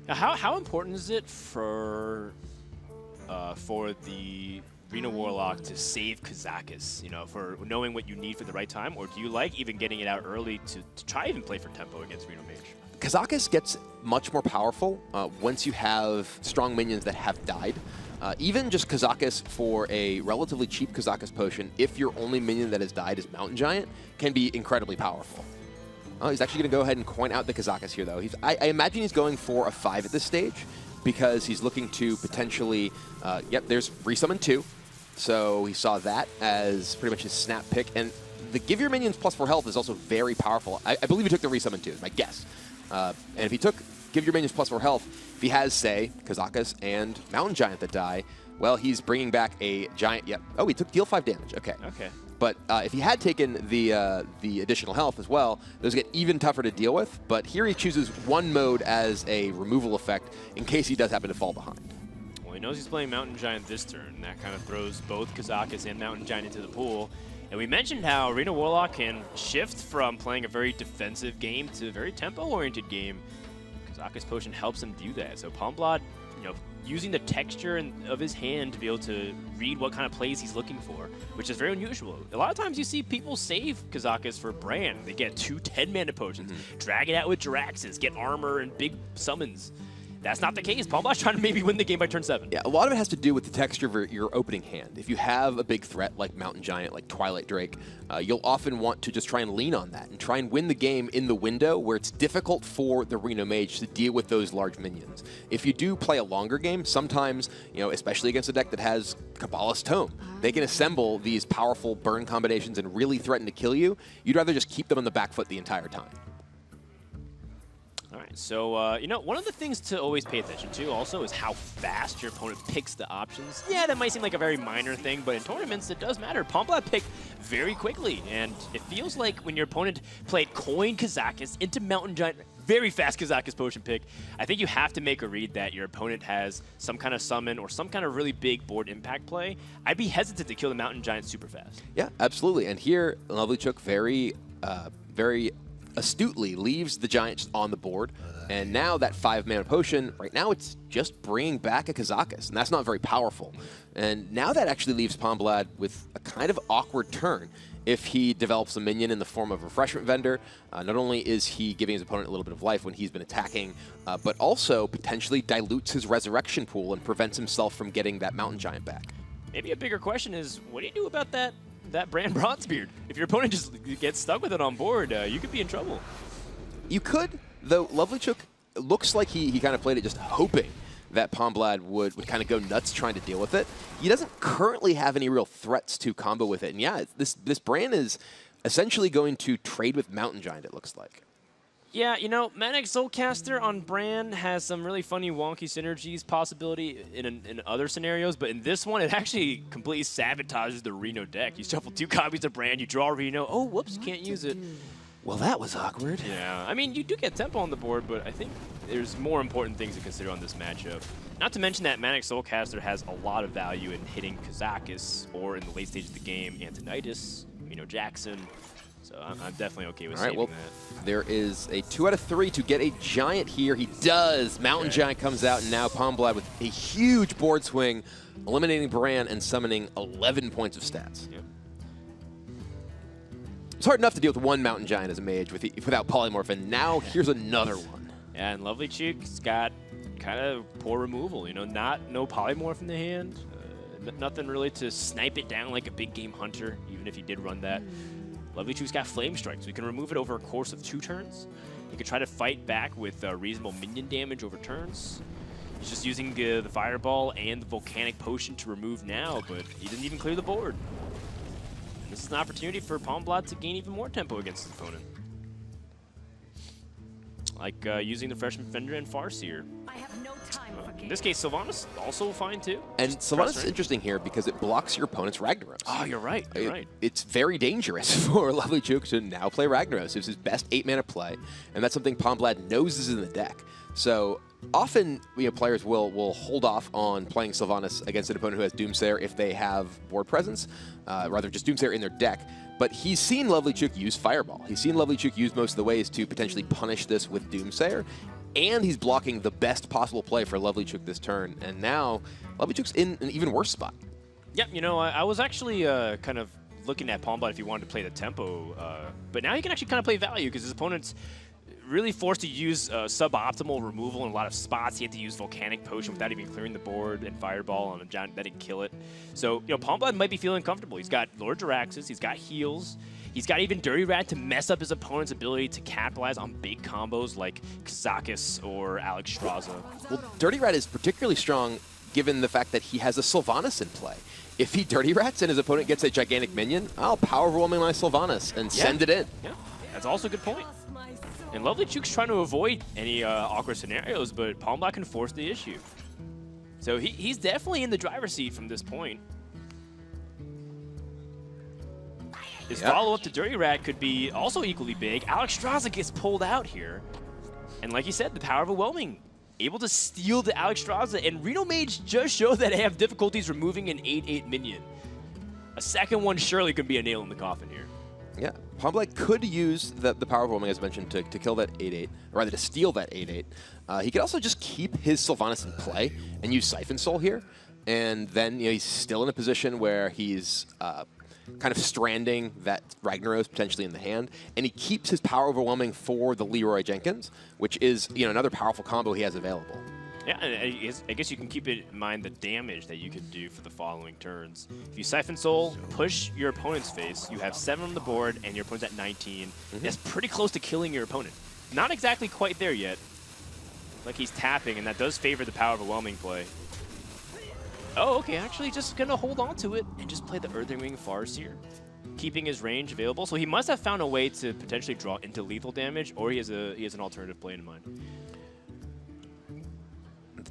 Now, how important is it for the Reno Warlock to save Kazakis, you know, for knowing what you need for the right time, or do you like even getting it out early to try even play for tempo against Reno Mage? Kazakis gets much more powerful once you have strong minions that have died. Even just Kazakis for a relatively cheap Kazakis potion, if your only minion that has died is Mountain Giant, can be incredibly powerful. Oh, he's actually going to go ahead and coin out the Kazakis here, though. I imagine he's going for a 5 at this stage because he's looking to potentially, yep, there's Resummon 2. So he saw that as pretty much his snap pick. And the give your minions +4 health is also very powerful. I believe he took the Resummon 2, is my guess. And if he took give your minions +4 health, if he has, say, Kazakis and Mountain Giant that die, well, he's bringing back a Giant. Yep. Oh, he took deal 5 damage. Okay. Okay. But if he had taken the additional health as well, those get even tougher to deal with. But here he chooses one mode as a removal effect in case he does happen to fall behind. Well, he knows he's playing Mountain Giant this turn. That kind of throws both Kazakis and Mountain Giant into the pool. And we mentioned how Reno Warlock can shift from playing a very defensive game to a very tempo-oriented game. Kazakis Potion helps him do that. So Palmblad, you know, using the texture of his hand to be able to read what kind of plays he's looking for, which is very unusual. A lot of times you see people save Kazakis for Bran. They get 2 10-mana potions, drag it out with Jiraxis, get armor and big summons. That's not the case. Palmblad's trying to maybe win the game by turn 7. Yeah, a lot of it has to do with the texture of your opening hand. If you have a big threat like Mountain Giant, like Twilight Drake, you'll often want to just try and lean on that and try and win the game in the window where it's difficult for the Reno Mage to deal with those large minions. If you do play a longer game, sometimes, you know, especially against a deck that has Kabbalah's Tome, they can assemble these powerful burn combinations and really threaten to kill you. You'd rather just keep them on the back foot the entire time. All right, so, you know, one of the things to always pay attention to also is how fast your opponent picks the options. Yeah, that might seem like a very minor thing, but in tournaments, it does matter. Palmblad picked very quickly, and it feels like when your opponent played Coin Kazakis into Mountain Giant, very fast Kazakis Potion pick, I think you have to make a read that your opponent has some kind of summon or some kind of really big board impact play. I'd be hesitant to kill the Mountain Giant super fast. Yeah, absolutely. And here, LovelyChook very astutely leaves the Giant just on the board. And now that 5-mana potion, right now it's just bringing back a Kazakis, and that's not very powerful. And now that actually leaves Palmblad with a kind of awkward turn. If he develops a minion in the form of Refreshment Vendor, not only is he giving his opponent a little bit of life when he's been attacking, but also potentially dilutes his resurrection pool and prevents himself from getting that Mountain Giant back. Maybe a bigger question is, what do you do about that Bran Bronzebeard? If your opponent just gets stuck with it on board, you could be in trouble. You could, though LovelyChook looks like he kind of played it just hoping that Palmblad would kind of go nuts trying to deal with it. He doesn't currently have any real threats to combo with it. And yeah, this Bran is essentially going to trade with Mountain Giant, it looks like. Yeah, you know, Manic Soulcaster on Bran has some really funny wonky synergies possibility in other scenarios, but in this one, it actually completely sabotages the Reno deck. You shuffle 2 copies of Bran, you draw Reno, oh, whoops, you can't use it. Well, that was awkward. Yeah, I mean, you do get tempo on the board, but I think there's more important things to consider on this matchup. Not to mention that Manic Soulcaster has a lot of value in hitting Kazakis, or in the late stage of the game, Antonitis, you know, Jackson. So I'm definitely okay with saving that. There is a 2 out of 3 to get a Giant here. He does. Mountain Giant comes out, and now Palmblad with a huge board swing, eliminating Bran and summoning 11 points of stats. Yep. It's hard enough to deal with one Mountain Giant as a mage without Polymorph, and now here's another one. Yeah, and LovelyChook's got kind of poor removal. You know, no Polymorph in the hand, nothing really to snipe it down like a big game hunter, even if he did run that. LovelyChook's got Flame Strike, so he can remove it over a course of 2 turns. He could try to fight back with reasonable minion damage over turns. He's just using the Fireball and the Volcanic Potion to remove now, but he didn't even clear the board. And this is an opportunity for Palmblad to gain even more tempo against his opponent. Like using the Freshman Fender and Farseer. I have no time for In this case, Sylvanas also fine too. And Just Sylvanas press is ring. interesting here because it blocks your opponent's Ragnaros. Oh, you're right. You're right. It's very dangerous for LovelyChook to now play Ragnaros. It's his best 8-mana play, and that's something Palmblad knows is in the deck. So often, players will hold off on playing Sylvanas against an opponent who has Doomsayer if they have board presence, rather just Doomsayer in their deck. But he's seen LovelyChook use Fireball. He's seen LovelyChook use most of the ways to potentially punish this with Doomsayer, and he's blocking the best possible play for LovelyChook this turn. And now LovelyChook's in an even worse spot. Yep, I was actually kind of looking at Palmblad if he wanted to play the tempo, but now he can actually kind of play value because his opponent's really forced to use suboptimal removal in a lot of spots. He had to use Volcanic Potion without even clearing the board and Fireball on a giant that didn't kill it. So, Palmblad might be feeling comfortable. He's got Lord Jaraxxus, he's got heals, he's got even Dirty Rat to mess up his opponent's ability to capitalize on big combos like Kazakus or Alexstrasza. Well, Dirty Rat is particularly strong given the fact that he has a Sylvanas in play. If he Dirty Rats and his opponent gets a gigantic minion, I'll Power Overwhelming my Sylvanas and send it in. Yeah, that's also a good point. And LovelyChook's trying to avoid any awkward scenarios, but Palmblad can force the issue. So he's definitely in the driver's seat from this point. His follow-up to Dirty Rat could be also equally big. Alexstrasza gets pulled out here. And like you said, the power of Overwhelming, able to steal the Alexstrasza. And Reno Mage just showed that they have difficulties removing an 8/8 minion. A second one surely could be a nail in the coffin here. Yeah, Palmblad could use the power of Overwhelming, as mentioned, to kill that 8/8, or rather to steal that 8/8. He could also just keep his Sylvanas in play and use Siphon Soul here, and then he's still in a position where he's kind of stranding that Ragnaros potentially in the hand, and he keeps his power Overwhelming for the Leroy Jenkins, which is another powerful combo he has available. Yeah, and I guess you can keep in mind the damage that you can do for the following turns. If you Siphon Soul, push your opponent's face, you have 7 on the board, and your opponent's at 19. That's pretty close to killing your opponent. Not exactly quite there yet. Like he's tapping, and that does favor the power of Overwhelming play. Oh, okay, actually just going to hold on to it and just play the Earthing Ring Farseer, keeping his range available. So he must have found a way to potentially draw into lethal damage, or he has an alternative play in mind.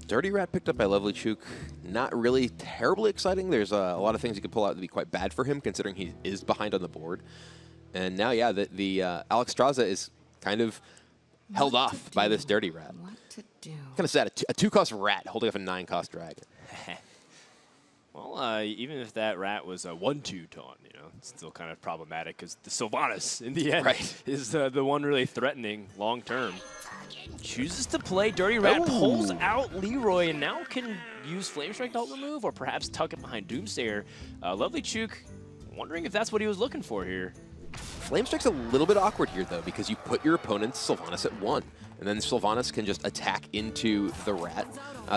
Dirty Rat picked up by LovelyChook, not really terribly exciting. There's a lot of things he could pull out to be quite bad for him, considering he is behind on the board. And now, yeah, the Alexstrasza is kind of held off by this Dirty Rat. What to do? Kind of sad, a 2-cost rat holding up a 9-cost dragon. Well, even if that rat was a 1/2 taunt, it's still kind of problematic because the Sylvanas, in the end, is the one really threatening long term. Chooses to play Dirty Rat, pulls out Leroy, and now can use Flame Strike to remove, or perhaps tuck it behind Doomsayer. LovelyChook, wondering if that's what he was looking for here. Flame Strike's a little bit awkward here, though, because you put your opponent's Sylvanas at 1, and then Sylvanas can just attack into the rat.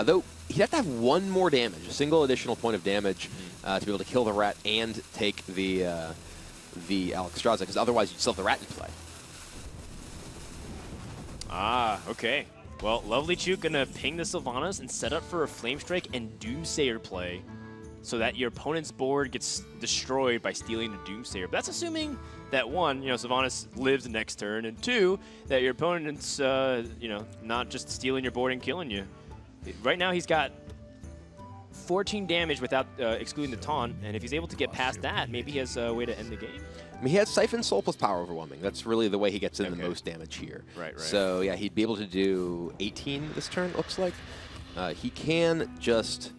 Though, he'd have to have 1 more damage, a single additional point of damage, to be able to kill the rat and take the Alexstrasza, because otherwise you'd still have the rat in play. Ah, okay. Well, LovelyChook gonna ping the Sylvanas and set up for a Flame Strike and Doomsayer play, so that your opponent's board gets destroyed by stealing the Doomsayer. But that's assuming that 1, Sylvanas lives the next turn, and 2, that your opponent's, not just stealing your board and killing you. Right now he's got 14 damage without excluding the taunt, and if he's able to get past that, maybe he has a way to end the game. I mean, he has Siphon Soul plus Power Overwhelming. That's really the way he gets in the most damage here. Right. So, yeah, he'd be able to do 18 this turn, it looks like. He can just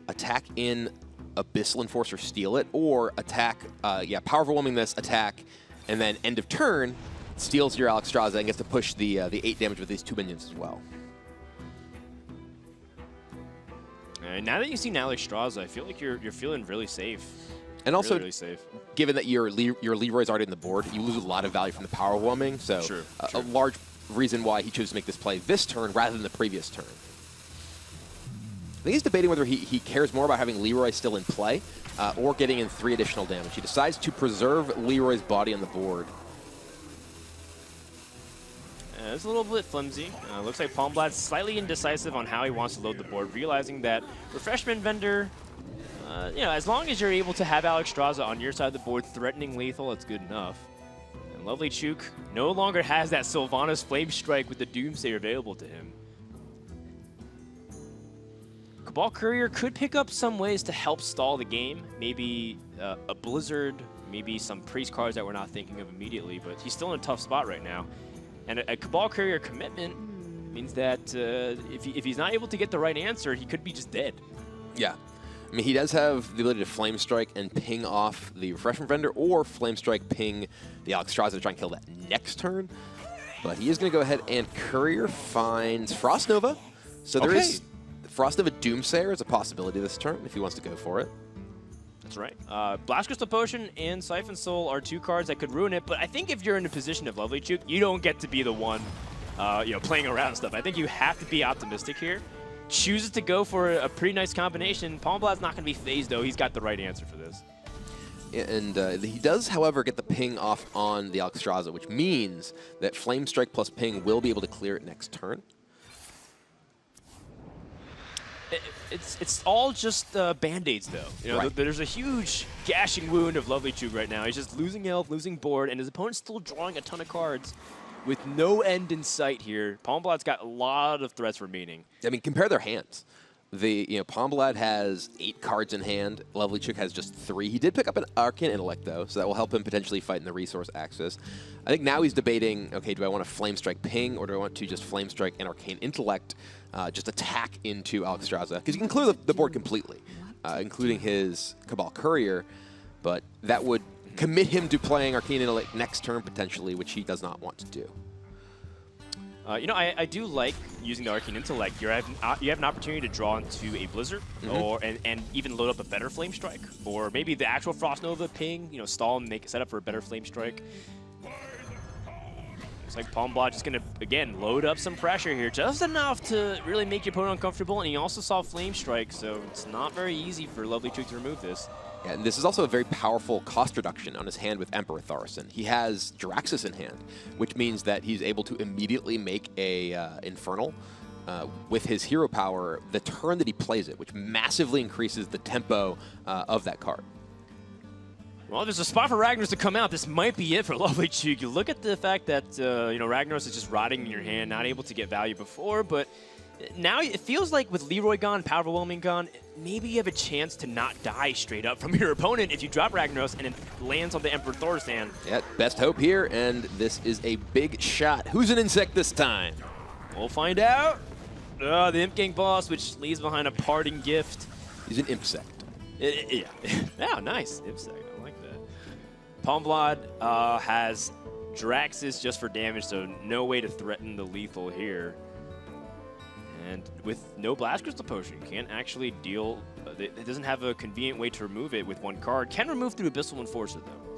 attack in Abyssal Enforcer, steal it, or attack, Power Overwhelming this, attack, and then end of turn, steals your Alexstrasza and gets to push the 8 damage with these 2 minions as well. Now that you've seen Alexstrasza, I feel like you're feeling really safe. And also, really safe. Given that your Leroy's already on the board, you lose a lot of value from the Power Overwhelming, so a large reason why he chose to make this play this turn rather than the previous turn. I think he's debating whether he cares more about having Leroy still in play or getting in 3 additional damage. He decides to preserve Leroy's body on the board. It's a little bit flimsy. Looks like Palmblad's slightly indecisive on how he wants to load the board, realizing that Refreshment Vendor, as long as you're able to have Alexstrasza on your side of the board threatening lethal, it's good enough. And LovelyChook no longer has that Sylvanas Flame Strike with the Doomsayer available to him. Cabal Courier could pick up some ways to help stall the game. Maybe a Blizzard, maybe some Priest cards that we're not thinking of immediately, but he's still in a tough spot right now. And a Cabal Courier commitment means that if he's not able to get the right answer, he could be just dead. Yeah. I mean, he does have the ability to Flame Strike and ping off the Refreshment Vendor, or Flame Strike ping the Alexstrasza to try and kill that next turn. But he is going to go ahead, and Courier finds Frost Nova. So there is Frost Nova Doomsayer is a possibility this turn if he wants to go for it. That's right. Blast Crystal Potion and Siphon Soul are two cards that could ruin it, but I think if you're in a position of LovelyChook, you don't get to be the one playing around and stuff. I think you have to be optimistic here. Chooses to go for a pretty nice combination. Palmblad's not going to be phased, though. He's got the right answer for this. And he does, however, get the ping off on the Alexstrasza, which means that Flame Strike plus ping will be able to clear it next turn. It's all just Band-Aids, though. You know, there's a huge gashing wound of LovelyChook right now. He's just losing health, losing board, and his opponent's still drawing a ton of cards with no end in sight here. Palmblad's got a lot of threats remaining. I mean, compare their hands. Palmblad has 8 cards in hand. LovelyChook has just 3. He did pick up an Arcane Intellect, though, so that will help him potentially fight in the resource axis. I think now he's debating, okay, do I want to Flame Strike ping, or do I want to just Flame Strike and Arcane Intellect, just attack into Alexstrasza? Because you can clear the board completely, including his Cabal Courier, but that would commit him to playing Arcane Intellect next turn, potentially, which he does not want to do. I do like using the Arcane Intellect. You have an opportunity to draw into a Blizzard, and even load up a better Flame Strike, or maybe the actual Frost Nova ping. Stall and make a setup for a better Flame Strike. Looks like Palmblad just gonna again load up some pressure here, just enough to really make your opponent uncomfortable. And he also saw Flame Strike, so it's not very easy for LovelyChook to remove this. Yeah, and this is also a very powerful cost reduction on his hand with Emperor Thaurissan. He has Jiraxxus in hand, which means that he's able to immediately make a Infernal with his hero power the turn that he plays it, which massively increases the tempo of that card. Well, there's a spot for Ragnaros to come out. This might be it for LovelyChook. You look at the fact that Ragnaros is just rotting in your hand, not able to get value before, but now it feels like with Leroy gone, Power Overwhelming gone, maybe you have a chance to not die straight up from your opponent if you drop Ragnaros and it lands on the Emperor Thaurissan. Yeah, best hope here, and this is a big shot. Who's an insect this time? We'll find out. The Imp Gang boss, which leaves behind a parting gift. He's an Impsect. Yeah. Yeah, nice. Impsect. I like that. Palmblad has Jiraxxus just for damage, so no way to threaten the lethal here. And with no Blast Crystal Potion, can't actually deal. It doesn't have a convenient way to remove it with one card. Can remove through Abyssal Enforcer, though.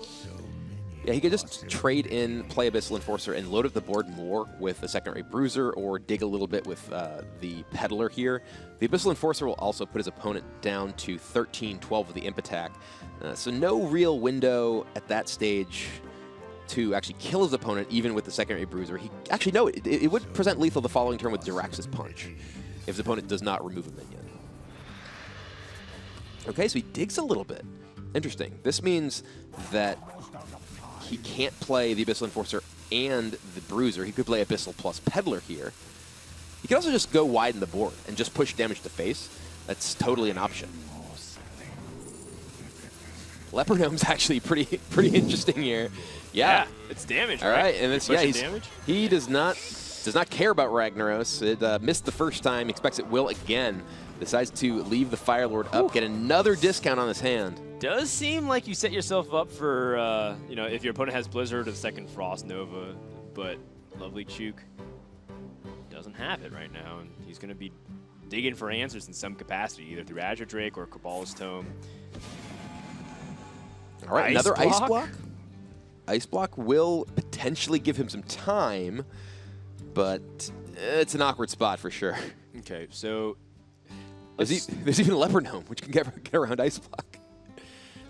Yeah, he could just trade in, play Abyssal Enforcer, and load up the board more with a secondary Bruiser, or dig a little bit with the Peddler here. The Abyssal Enforcer will also put his opponent down to 13-12 with the Imp attack. So no real window at that stage to actually kill his opponent, even with the secondary Bruiser. It would present lethal the following turn with Jiraxxus Punch, if his opponent does not remove a minion. Okay, so he digs a little bit. Interesting. This means that he can't play the Abyssal Enforcer and the Bruiser. He could play Abyssal plus Peddler here. He could also just go wide in the board and just push damage to face. That's totally an option. Leopard Gnome's actually pretty interesting here. Yeah, it's damage. All right, and damage. He does not care about Ragnaros. It missed the first time. Expects it will again. Decides to leave the Fire Lord up, get another discount on his hand. Does seem like you set yourself up for if your opponent has Blizzard or the second Frost Nova, but LovelyChook doesn't have it right now, and he's going to be digging for answers in some capacity, either through Azure Drake or Cabal's Tome. All right, another Ice Block. Ice Block will potentially give him some time, but it's an awkward spot for sure. Okay, so there's even a Leopard Gnome, which can get around Ice Block.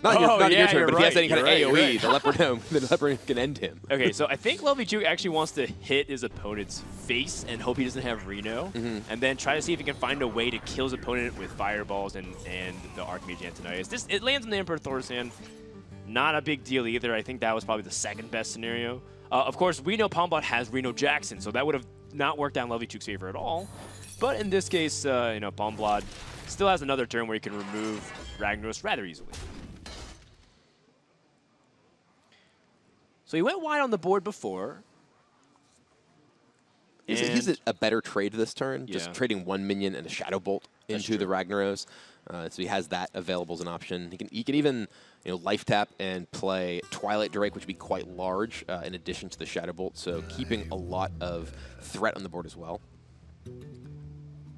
Not in your turn, but if he has any kind of AoE, the Leopard Gnome can end him. Okay, so I think LovelyChook actually wants to hit his opponent's face and hope he doesn't have Reno, and then try to see if he can find a way to kill his opponent with Fireballs and the Archmage Antonius. It lands on the Emperor Thaurissan. Not a big deal either. I think that was probably the second best scenario. Of course, we know Palmblad has Reno Jackson, so that would have not worked out in LovelyChook's favor at all. But in this case, you know, Palmblad still has another turn where he can remove Ragnaros rather easily. So he went wide on the board before. He's a better trade this turn, just Yeah. trading 1 minion and a Shadow Bolt into the Ragnaros. So he has that available as an option. He can even life tap and play Twilight Drake, which would be quite large in addition to the Shadow Bolt. So keeping a lot of threat on the board as well.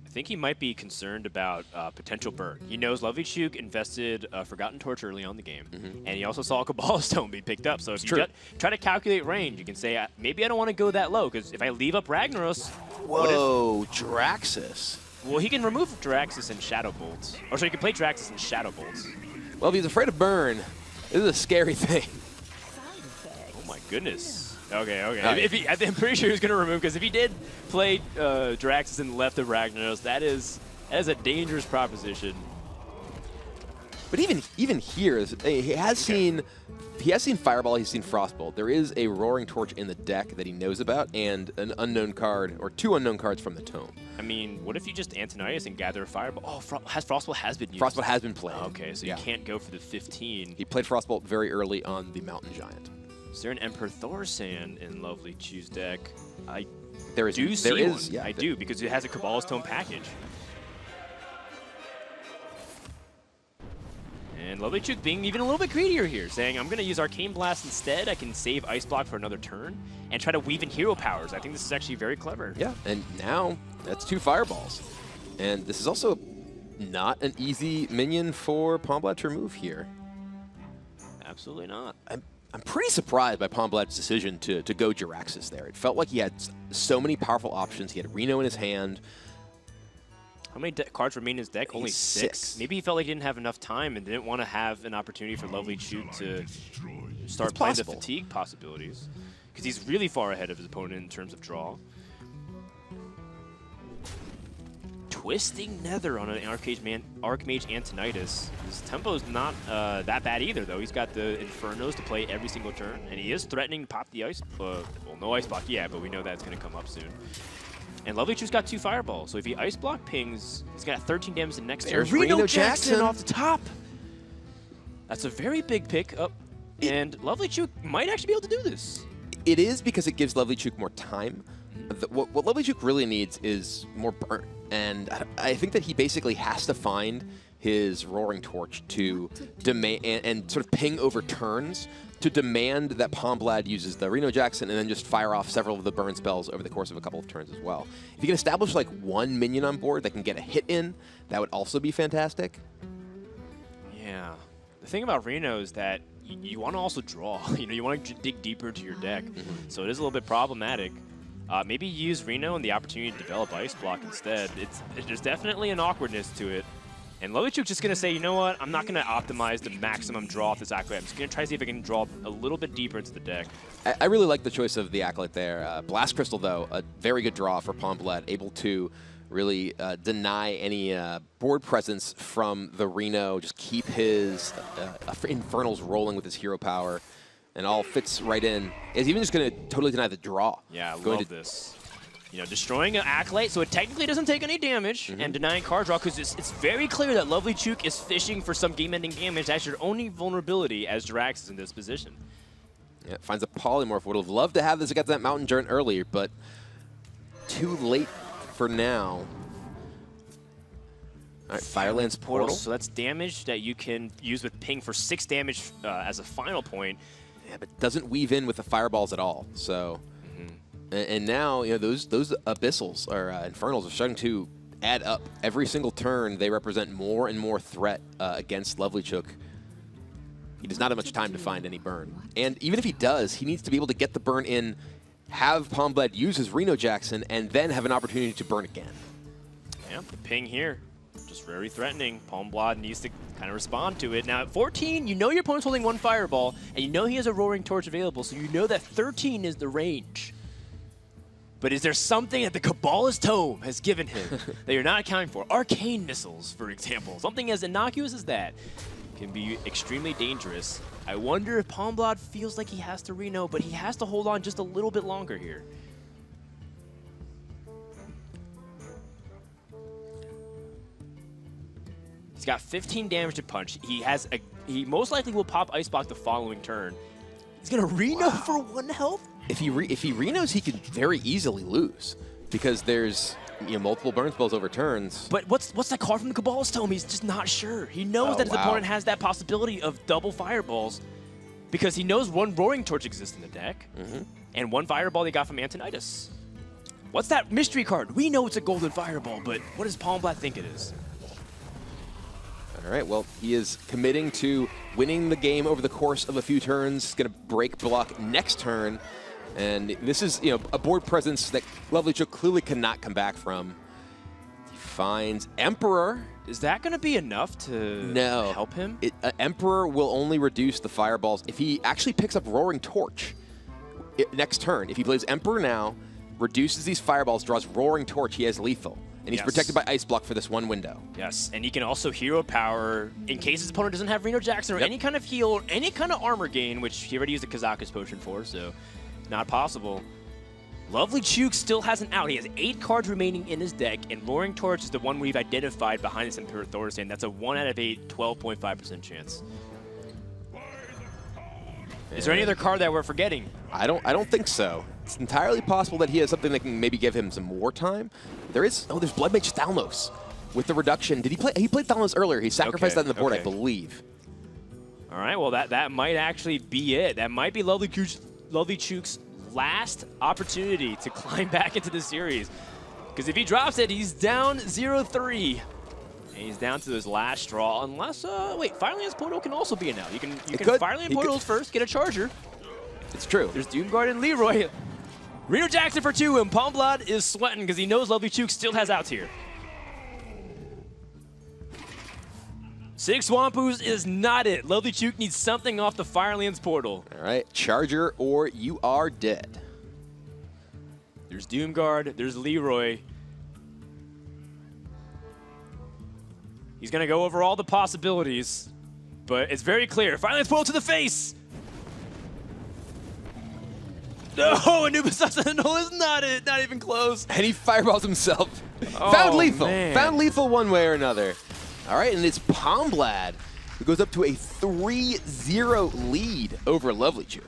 I think he might be concerned about potential burn. He knows LovelyChook invested Forgotten Torch early on in the game, and he also saw a Cabal Stone be picked up. So if you try to calculate range, you can say, maybe I don't want to go that low, because if I leave up Ragnaros... Whoa, Draxus. Well, he can remove Draxus and Shadow Bolts. Or so he can play Draxus and Shadow Bolts. Well, if he's afraid of burn, this is a scary thing. Oh my goodness. Okay. I'm pretty sure he was going to remove, because if he did play Draxus and left of Ragnaros, that is a dangerous proposition. But even here, he has seen Fireball, he's seen Frostbolt. There is a Roaring Torch in the deck that he knows about, and an unknown card, or 2 unknown cards from the Tome. I mean, what if you just Antonidas and gather a Fireball? Oh, Frostbolt has been used. Frostbolt has been played. Okay, so you can't go for the 15. He played Frostbolt very early on the Mountain Giant. Is there an Emperor Thorsand in LovelyChook's deck? I do see one. Yeah, I do, because it has a Cabalist Tome package. And LovelyChook being even a little bit greedier here, saying, I'm going to use Arcane Blast instead. I can save Ice Block for another turn and try to weave in hero powers. I think this is actually very clever. Yeah, and now that's 2 Fireballs. And this is also not an easy minion for Palmblad to remove here. Absolutely not. I'm pretty surprised by Palmblad's decision to go Jiraxis there. It felt like he had so many powerful options. He had Reno in his hand. How many cards remain in his deck? Only 6. Maybe he felt like he didn't have enough time and didn't want to have an opportunity for LovelyChook to start playing the fatigue possibilities. Because he's really far ahead of his opponent in terms of draw. Twisting Nether on an Archmage Antonidas. His tempo is not that bad either, though. He's got the Infernos to play every single turn, and he is threatening to pop the Ice... well, no Ice Block yet, but we know that's going to come up soon. And LovelyChook's got 2 Fireballs, so if he Ice Block pings, he's got 13 damage the next turn. There's Reno Jackson off the top! That's a very big pick up, and LovelyChook might actually be able to do this. It is, because it gives LovelyChook more time. What LovelyChook really needs is more burn. And I think that he basically has to find his Roaring Torch to demand and sort of ping over turns to demand that Palmblad uses the Reno Jackson and then just fire off several of the burn spells over the course of a couple of turns as well. If you can establish like 1 minion on board that can get a hit in, that would also be fantastic. Yeah. The thing about Reno is that you want to also draw. You want to dig deeper into your deck. So it is a little bit problematic. Maybe use Reno and the opportunity to develop Ice Block instead. There's definitely an awkwardness to it. And LovelyChook's just going to say, you know what, I'm not going to optimize the maximum draw of this Acolyte. I'm just going to try to see if I can draw a little bit deeper into the deck. I really like the choice of the Acolyte there. Blast Crystal, though, a very good draw for Palmblad, able to really deny any board presence from the Reno, just keep his Infernals rolling with his hero power. And all fits right in. Is even just going to totally deny the draw. Yeah, I love this. Destroying an Acolyte, so it technically doesn't take any damage, and denying card draw, because it's very clear that LovelyChook is fishing for some game-ending damage. That's your only vulnerability as Jiraxis in this position. Yeah, finds a Polymorph. Would have loved to have this against that Mountain Giant earlier, but too late for now. All right, Firelands Portal. So that's damage that you can use with Ping for 6 damage as a final point. Yeah, but doesn't weave in with the Fireballs at all. So, and now those Abyssals or Infernals are starting to add up. Every single turn, they represent more and more threat against LovelyChook. He does not have much time to find any burn, and even if he does, he needs to be able to get the burn in, have Palmblad use his Reno Jackson, and then have an opportunity to burn again. Yeah, the Ping here. Just very threatening. Palmblad needs to kind of respond to it. Now at 14, you know your opponent's holding 1 Fireball, and you know he has a Roaring Torch available, so you know that 13 is the range. But is there something that the Cabalist Tome has given him that you're not accounting for? Arcane Missiles, for example. Something as innocuous as that can be extremely dangerous. I wonder if Palmblad feels like he has to Reno, but he has to hold on just a little bit longer here. He's got 15 damage to punch. He most likely will pop Ice Block the following turn. He's gonna Reno for 1 health. If he Renos, he could very easily lose because there's multiple burn spells over turns. But what's that card from the Cabal's telling me? He's just not sure. He knows that his opponent has that possibility of double fireballs because he knows 1 Roaring Torch exists in the deck and 1 fireball they got from Antonidas. What's that mystery card? We know it's a golden fireball, but what does Palmblad think it is? All right, well, he is committing to winning the game over the course of a few turns. He's going to break block next turn. And this is, a board presence that LovelyChook clearly cannot come back from. He finds Emperor. Is that going to be enough to help him? Emperor will only reduce the fireballs if he actually picks up Roaring Torch next turn. If he plays Emperor now, reduces these fireballs, draws Roaring Torch, he has lethal. And he's protected by Ice Block for this 1 window. Yes, and he can also Hero Power in case his opponent doesn't have Reno Jackson or any kind of heal or any kind of armor gain, which he already used a Kazakus potion for, so not possible. LovelyChook still has an out. He has 8 cards remaining in his deck, and Roaring Torch is the one we've identified behind this Imperial Thorstein. That's a 1 out of 8, 12.5% chance. Is there any other card that we're forgetting? I don't think so. It's entirely possible that he has something that can maybe give him some more time. There's Blood Mage Thalmos with the reduction. Did he play? He played Thalmos earlier. He sacrificed that in the board, I believe. All right, well, that might actually be it. That might be LovelyChook's last opportunity to climb back into the series. Because if he drops it, he's down 0-3. And he's down to his last straw, unless, wait, Fireland's Portal can also be an out. You can Fireland Portals first, get a Charger. It's true. There's Doomguard and Leroy. Reno Jackson for 2, and Palmblad is sweating because he knows LovelyChook still has outs here. 6 Swampoos is not it. LovelyChook needs something off the Firelands Portal. All right, Charger or you are dead. There's Doomguard, there's Leroy. He's going to go over all the possibilities, but it's very clear. Firelands Portal to the face! No, Anubis Sentinel is not it. Not even close. And he fireballs himself. Oh, Found lethal. man. Found lethal one way or another. All right, and it's Palmblad who goes up to a 3-0 lead over LovelyChook.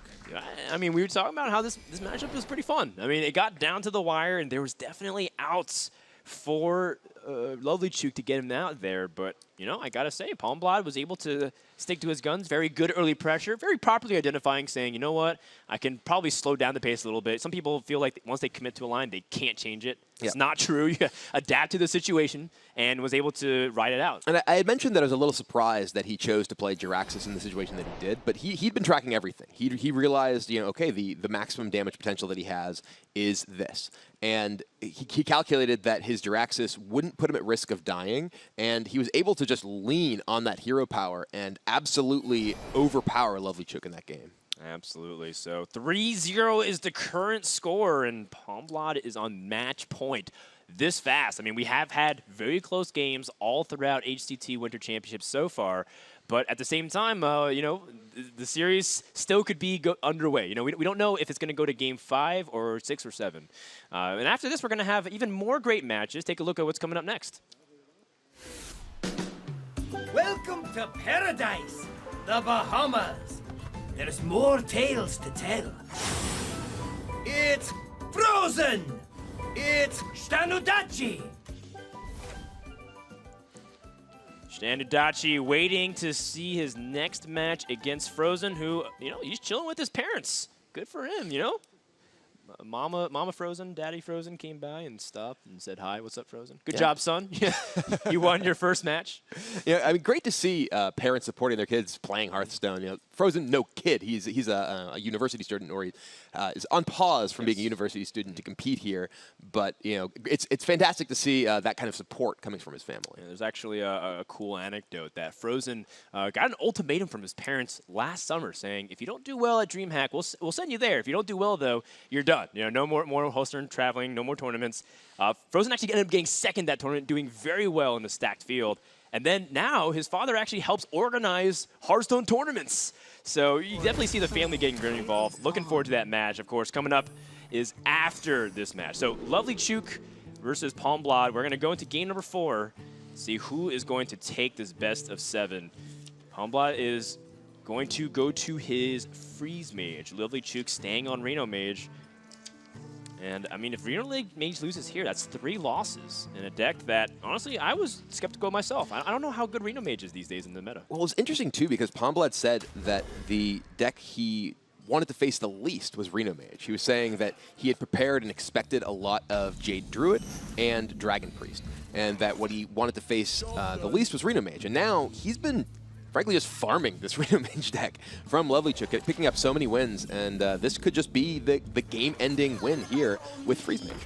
I mean, we were talking about how this matchup was pretty fun. I mean, it got down to the wire, and there was definitely outs for LovelyChook to get him out there. But, I got to say, Palmblad was able to stick to his guns. Very good early pressure. Very properly identifying, saying, you know what, I can probably slow down the pace a little bit. Some people feel like once they commit to a line, they can't change it. It's not true. You adapt to the situation and was able to ride it out. And I had mentioned that I was a little surprised that he chose to play Jiraxis in the situation that he did, but he'd been tracking everything. He realized, okay, the maximum damage potential that he has is this. And he calculated that his Jiraxis wouldn't put him at risk of dying, and he was able to just lean on that hero power and absolutely overpower LovelyChook in that game. Absolutely. So 3-0 is the current score, and Palmblad is on match point this fast. I mean, we have had very close games all throughout HCT Winter Championships so far, but at the same time, the series still could be underway. We don't know if it's going to go to Game 5 or 6 or 7. And after this, we're going to have even more great matches. Take a look at what's coming up next. Welcome to paradise, the Bahamas. There's more tales to tell. It's Frozen! It's Stanudachi! Stanudachi waiting to see his next match against Frozen, who, he's chilling with his parents. Good for him, Mama Frozen, Daddy Frozen came by and stopped and said, hi, what's up, Frozen? Good job, son. You won your first match. I mean, great to see parents supporting their kids playing Hearthstone. Frozen, no kid. He's a university student, or he is on pause from being a university student to compete here. But, it's fantastic to see that kind of support coming from his family. There's actually a cool anecdote that Frozen got an ultimatum from his parents last summer saying, if you don't do well at DreamHack, we'll send you there. If you don't do well, though, you're done. No more Hearthstone traveling, no more tournaments. Frozen actually ended up getting second that tournament, doing very well in the stacked field. And then now his father actually helps organize Hearthstone tournaments. So you definitely see the family getting very involved. Looking forward to that match, of course. Coming up is after this match. So LovelyChook versus Palmblad. We're going to go into game number 4. See who is going to take this best of 7. Palmblad is going to go to his Freeze Mage. LovelyChook staying on Reno Mage. And, I mean, if Reno Mage loses here, that's 3 losses in a deck that, honestly, I was skeptical myself. I don't know how good Reno Mage is these days in the meta. Well, it's interesting, too, because Palmblad said that the deck he wanted to face the least was Reno Mage. He was saying that he had prepared and expected a lot of Jade Druid and Dragon Priest, and that what he wanted to face the least was Reno Mage. And now he's been, frankly, just farming this Reno Mage deck from LovelyChook, picking up so many wins, and this could just be the game-ending win here with Freeze Mage.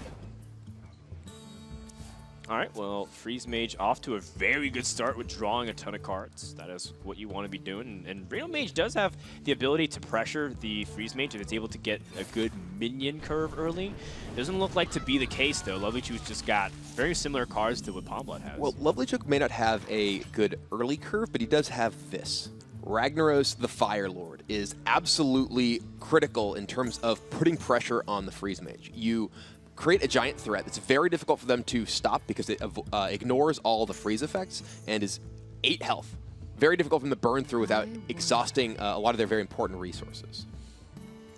All right, well, Freeze Mage off to a very good start with drawing a ton of cards. That is what you want to be doing. And Reno Mage does have the ability to pressure the Freeze Mage if it's able to get a good minion curve early. Doesn't look like to be the case, though. LovelyChook's just got very similar cards to what Palmblad has. Well, LovelyChook may not have a good early curve, but he does have this. Ragnaros the Fire Lord is absolutely critical in terms of putting pressure on the Freeze Mage. You create a giant threat that's very difficult for them to stop because it ignores all the freeze effects and is 8 health. Very difficult for them to burn through without exhausting a lot of their very important resources.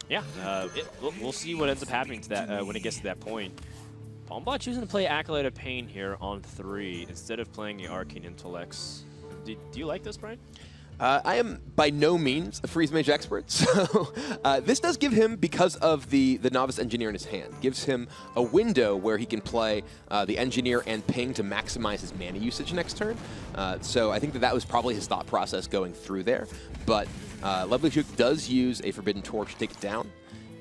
Yeah, we'll see what ends up happening to that when it gets to that point. Palmblad choosing to play Acolyte of Pain here on 3 instead of playing the Arcane Intellects. Do you like this, Brian? I am by no means a Freeze Mage expert, so this does give him, because of the Novice Engineer in his hand, gives him a window where he can play the Engineer and Ping to maximize his mana usage next turn. So I think that was probably his thought process going through there. But LovelyChook does use a Forbidden Torch to take it down,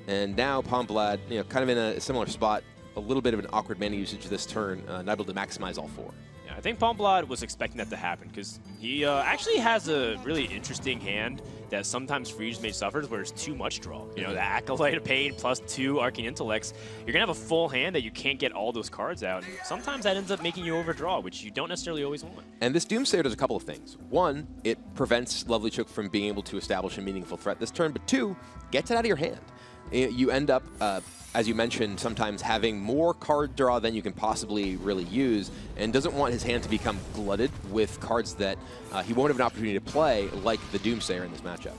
and now Palmblad, kind of in a similar spot, a little bit of an awkward mana usage this turn, not able to maximize all 4. I think Palmblad was expecting that to happen because he actually has a really interesting hand that sometimes Freeze Mage suffers where it's too much draw. The Acolyte of Pain plus 2 Arcane Intellects, you're going to have a full hand that you can't get all those cards out. And sometimes that ends up making you overdraw, which you don't necessarily always want. And this Doomsayer does a couple of things. 1, it prevents LovelyChook from being able to establish a meaningful threat this turn, but 2, gets it out of your hand. You end up, as you mentioned, sometimes having more card draw than you can possibly really use, and doesn't want his hand to become glutted with cards that he won't have an opportunity to play, like the Doomsayer in this matchup.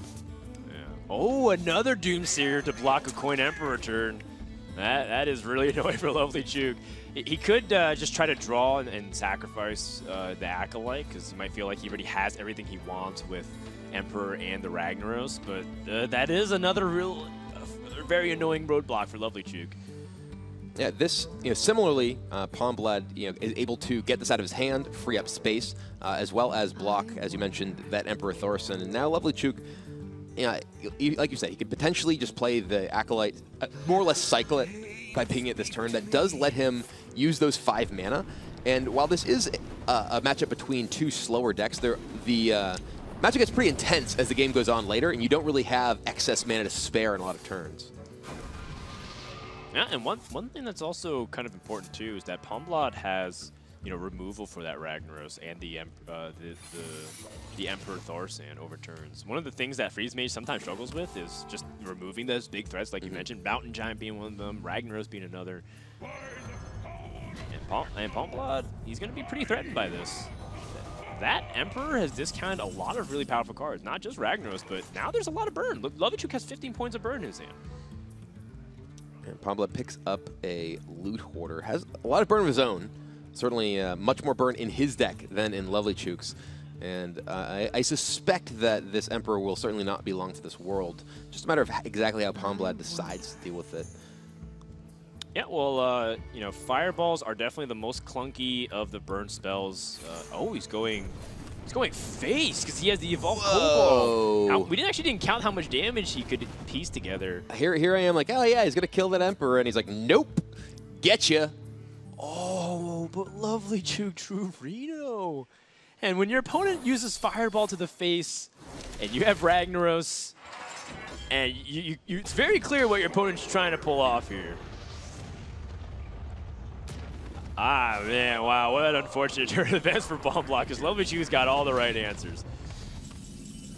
Yeah. Oh, another Doomsayer to block a Coin Emperor turn. That is really annoying for LovelyChook. He could just try to draw and sacrifice the Acolyte, because he might feel like he already has everything he wants with Emperor and the Ragnaros, but that is another very annoying roadblock for LovelyChook. Yeah, this, similarly, Palmblad, is able to get this out of his hand, free up space, as well as block, as you mentioned, that Emperor Thorson. And now LovelyChook, like you say, he could potentially just play the Acolyte, more or less cycle it by pinging it this turn. That does let him use those 5 mana. And while this is a matchup between 2 slower decks, the matchup gets pretty intense as the game goes on later, and you don't really have excess mana to spare in a lot of turns. Yeah, and one thing that's also kind of important too is that Palmblad has removal for that Ragnaros and the Emperor Thorsan over turns. One of the things that Freeze Mage sometimes struggles with is just removing those big threats, like you mentioned, Mountain Giant being one of them, Ragnaros being another. And Palmblad, he's going to be pretty threatened by this. That Emperor has discounted a lot of really powerful cards, not just Ragnaros, but now there's a lot of burn. LovelyChook has 15 points of burn in his hand. And Palmblad picks up a Loot Hoarder, has a lot of burn of his own. Certainly much more burn in his deck than in LovelyChook's. And I suspect that this Emperor will certainly not belong to this world. Just a matter of exactly how Palmblad decides to deal with it. Yeah, well, Fireballs are definitely the most clunky of the burn spells. He's going face because he has the Evolved Cobalt. Now, we didn't count how much damage he could piece together. Here I am like, oh yeah, he's going to kill that Emperor. And he's like, nope, getcha. Oh, but LovelyChook True Reno. And when your opponent uses Fireball to the face, and you have Ragnaros, and it's very clear what your opponent's trying to pull off here. Ah, man, wow, what an unfortunate turn of events for Palmblad, because LovelyChook's got all the right answers.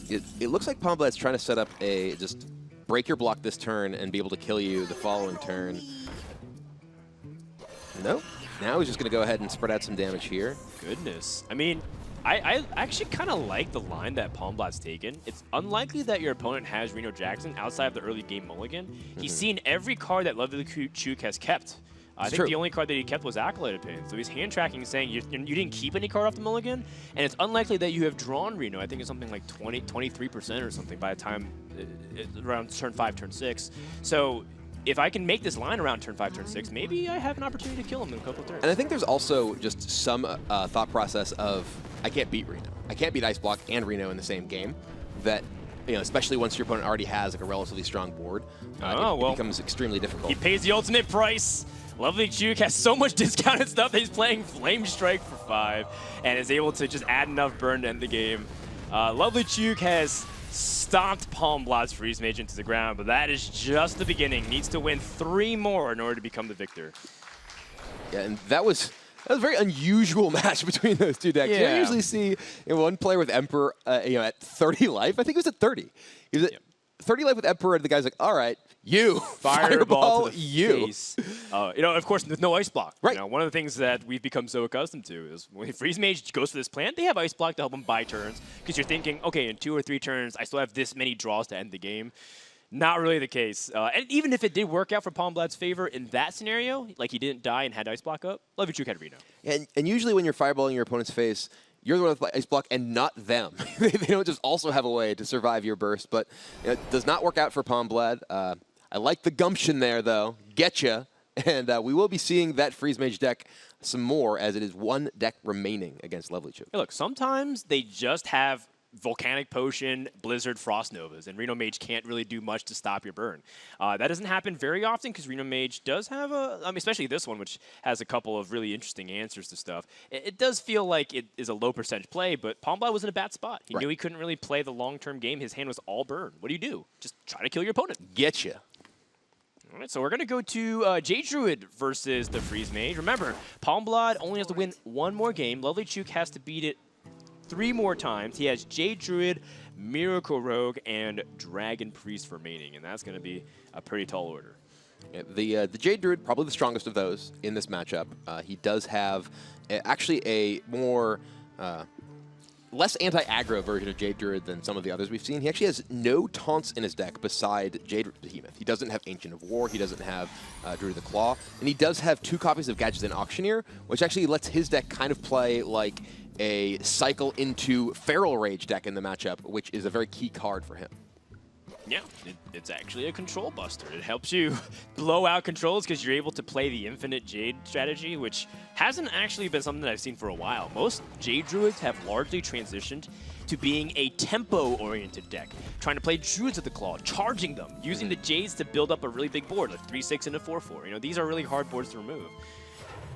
It looks like Palmblad's trying to set up a just break your block this turn and be able to kill you the following turn. No, Now he's just going to go ahead and spread out some damage here. Goodness. I mean, I actually kind of like the line that Palmblad's taken. It's unlikely that your opponent has Reno Jackson outside of the early game mulligan. He's seen every card that LovelyChook has kept. I think the only card that he kept was Acolyte Pin. So he's hand tracking, saying you didn't keep any card off the mulligan, and it's unlikely that you have drawn Reno. I think it's something like 23% or something by the time around turn 5, turn 6. So if I can make this line around turn 5, turn 6, maybe I have an opportunity to kill him in a couple of turns. And I think there's also just some thought process of, I can't beat Reno. I can't beat Ice Block and Reno in the same game. That, you know, especially once your opponent already has like a relatively strong board, it becomes extremely difficult. He pays the ultimate price. LovelyChook has so much discounted stuff that he's playing Flame Strike for 5 and is able to just add enough burn to end the game. LovelyChook has stomped Palmblad's Freeze Mage into the ground, but that is just the beginning. Needs to win 3 more in order to become the victor. Yeah, and that was a very unusual match between those two decks. You don't usually see one player with Emperor at 30 life. I think it was at 30. He was at 30 life with Emperor, and the guy's like, all right, you, fireball to the you. Face. Of course, with no Ice Block. Right. One of the things that we've become so accustomed to is when Freeze Mage goes for this plan, they have Ice Block to help him buy turns, because you're thinking, okay, in 2 or 3 turns, I still have this many draws to end the game. Not really the case. And even if it did work out for Palmblad's favor in that scenario, like he didn't die and had Ice Block up, LovelyChook had Reno. And usually when you're fireballing your opponent's face, you're the one with Ice Block and not them. They don't just also have a way to survive your burst, but it does not work out for Palmblad. I like the gumption there, though. Getcha. And we will be seeing that Freeze Mage deck some more, as it is 1 deck remaining against LovelyChook. Hey, look, sometimes they just have Volcanic Potion, Blizzard, Frost Novas, and Reno Mage can't really do much to stop your burn. That doesn't happen very often because Reno Mage does have especially this one, which has a couple of really interesting answers to stuff. It does feel like it is a low percentage play, but Palmblad was in a bad spot. He knew he couldn't really play the long-term game. His hand was all burn. What do? Just try to kill your opponent. Getcha. All right, so we're going to go to Jade Druid versus the Freeze Mage. Remember, Palmblad only has to win 1 more game. LovelyChook has to beat it 3 more times. He has Jade Druid, Miracle Rogue, and Dragon Priest remaining, and that's going to be a pretty tall order. Yeah, the Jade Druid, probably the strongest of those in this matchup. He does have actually a more less anti-aggro version of Jade Druid than some of the others we've seen. He actually has no taunts in his deck beside Jade Behemoth. He doesn't have Ancient of War, he doesn't have Druid of the Claw, and he does have 2 copies of Gadget and Auctioneer, which actually lets his deck kind of play like a cycle into Feral Rage deck in the matchup, which is a very key card for him. Yeah, it's actually a control buster. It helps you blow out controls because you're able to play the Infinite Jade strategy, which hasn't actually been something that I've seen for a while. Most Jade Druids have largely transitioned to being a tempo-oriented deck, trying to play Druids of the Claw, charging them, using the Jades to build up a really big board, like 3/6 and a 4/4. These are really hard boards to remove.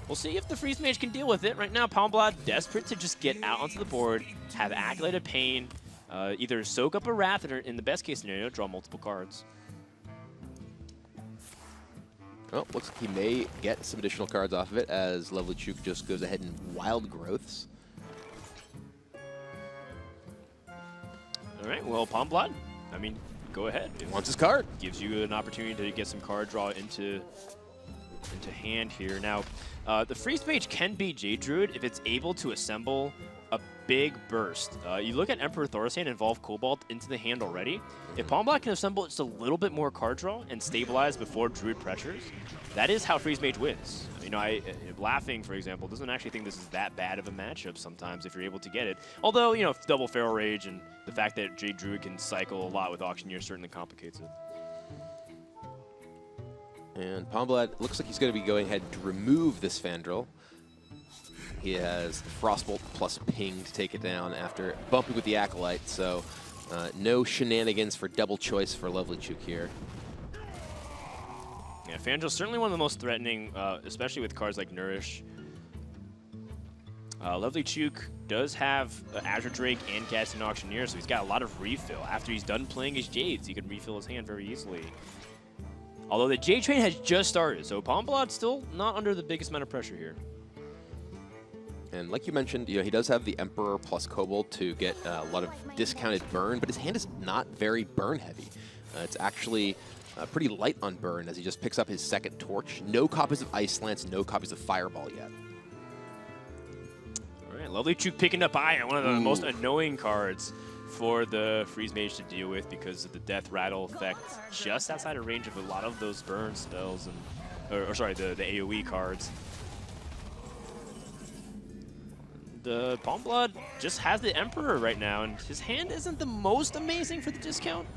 We'll see if the Freeze Mage can deal with it. Right now, Palmblad desperate to just get out onto the board, have Acolyte Pain, either soak up a Wrath, or in the best case scenario, draw multiple cards. Well, looks like he may get some additional cards off of it as LovelyChook just goes ahead and Wild Growths. All right, well, Palmblad, I mean, go ahead. He wants his card. Gives you an opportunity to get some card draw into hand here. Now, the Freeze Mage can beat Jade Druid if it's able to assemble a big burst. You look at Emperor Thorstein involve Cobalt into the hand already. If Palmblad can assemble just a little bit more card draw and stabilize before Druid pressures, that is how Freeze Mage wins. Laughing, for example, doesn't actually think this is that bad of a matchup sometimes if you're able to get it. Although, double Feral Rage and the fact that Jade Druid can cycle a lot with Auctioneer certainly complicates it. And Palmblad looks like he's going to be going ahead to remove this Fandral. He has Frostbolt plus Ping to take it down after bumping with the Acolyte, so no shenanigans for double choice for LovelyChook here. Yeah, Fandral's certainly one of the most threatening, especially with cards like Nourish. LovelyChook does have Azure Drake and Casting Auctioneer, so he's got a lot of refill. After he's done playing his Jades, he can refill his hand very easily. Although the Jade Train has just started, so Palmblad's still not under the biggest amount of pressure here. And like you mentioned, he does have the Emperor plus Kobold to get a lot of discounted burn, but his hand is not very burn heavy. It's actually pretty light on burn as he just picks up his second torch. No copies of Ice Lance, no copies of Fireball yet. All right, LovelyChook picking up Iron, one of the most annoying cards for the Freeze Mage to deal with because of the Death Rattle effect just outside of range of a lot of those burn spells, and or sorry, the AoE cards. The Palmblad just has the Emperor right now, and his hand isn't the most amazing for the discount.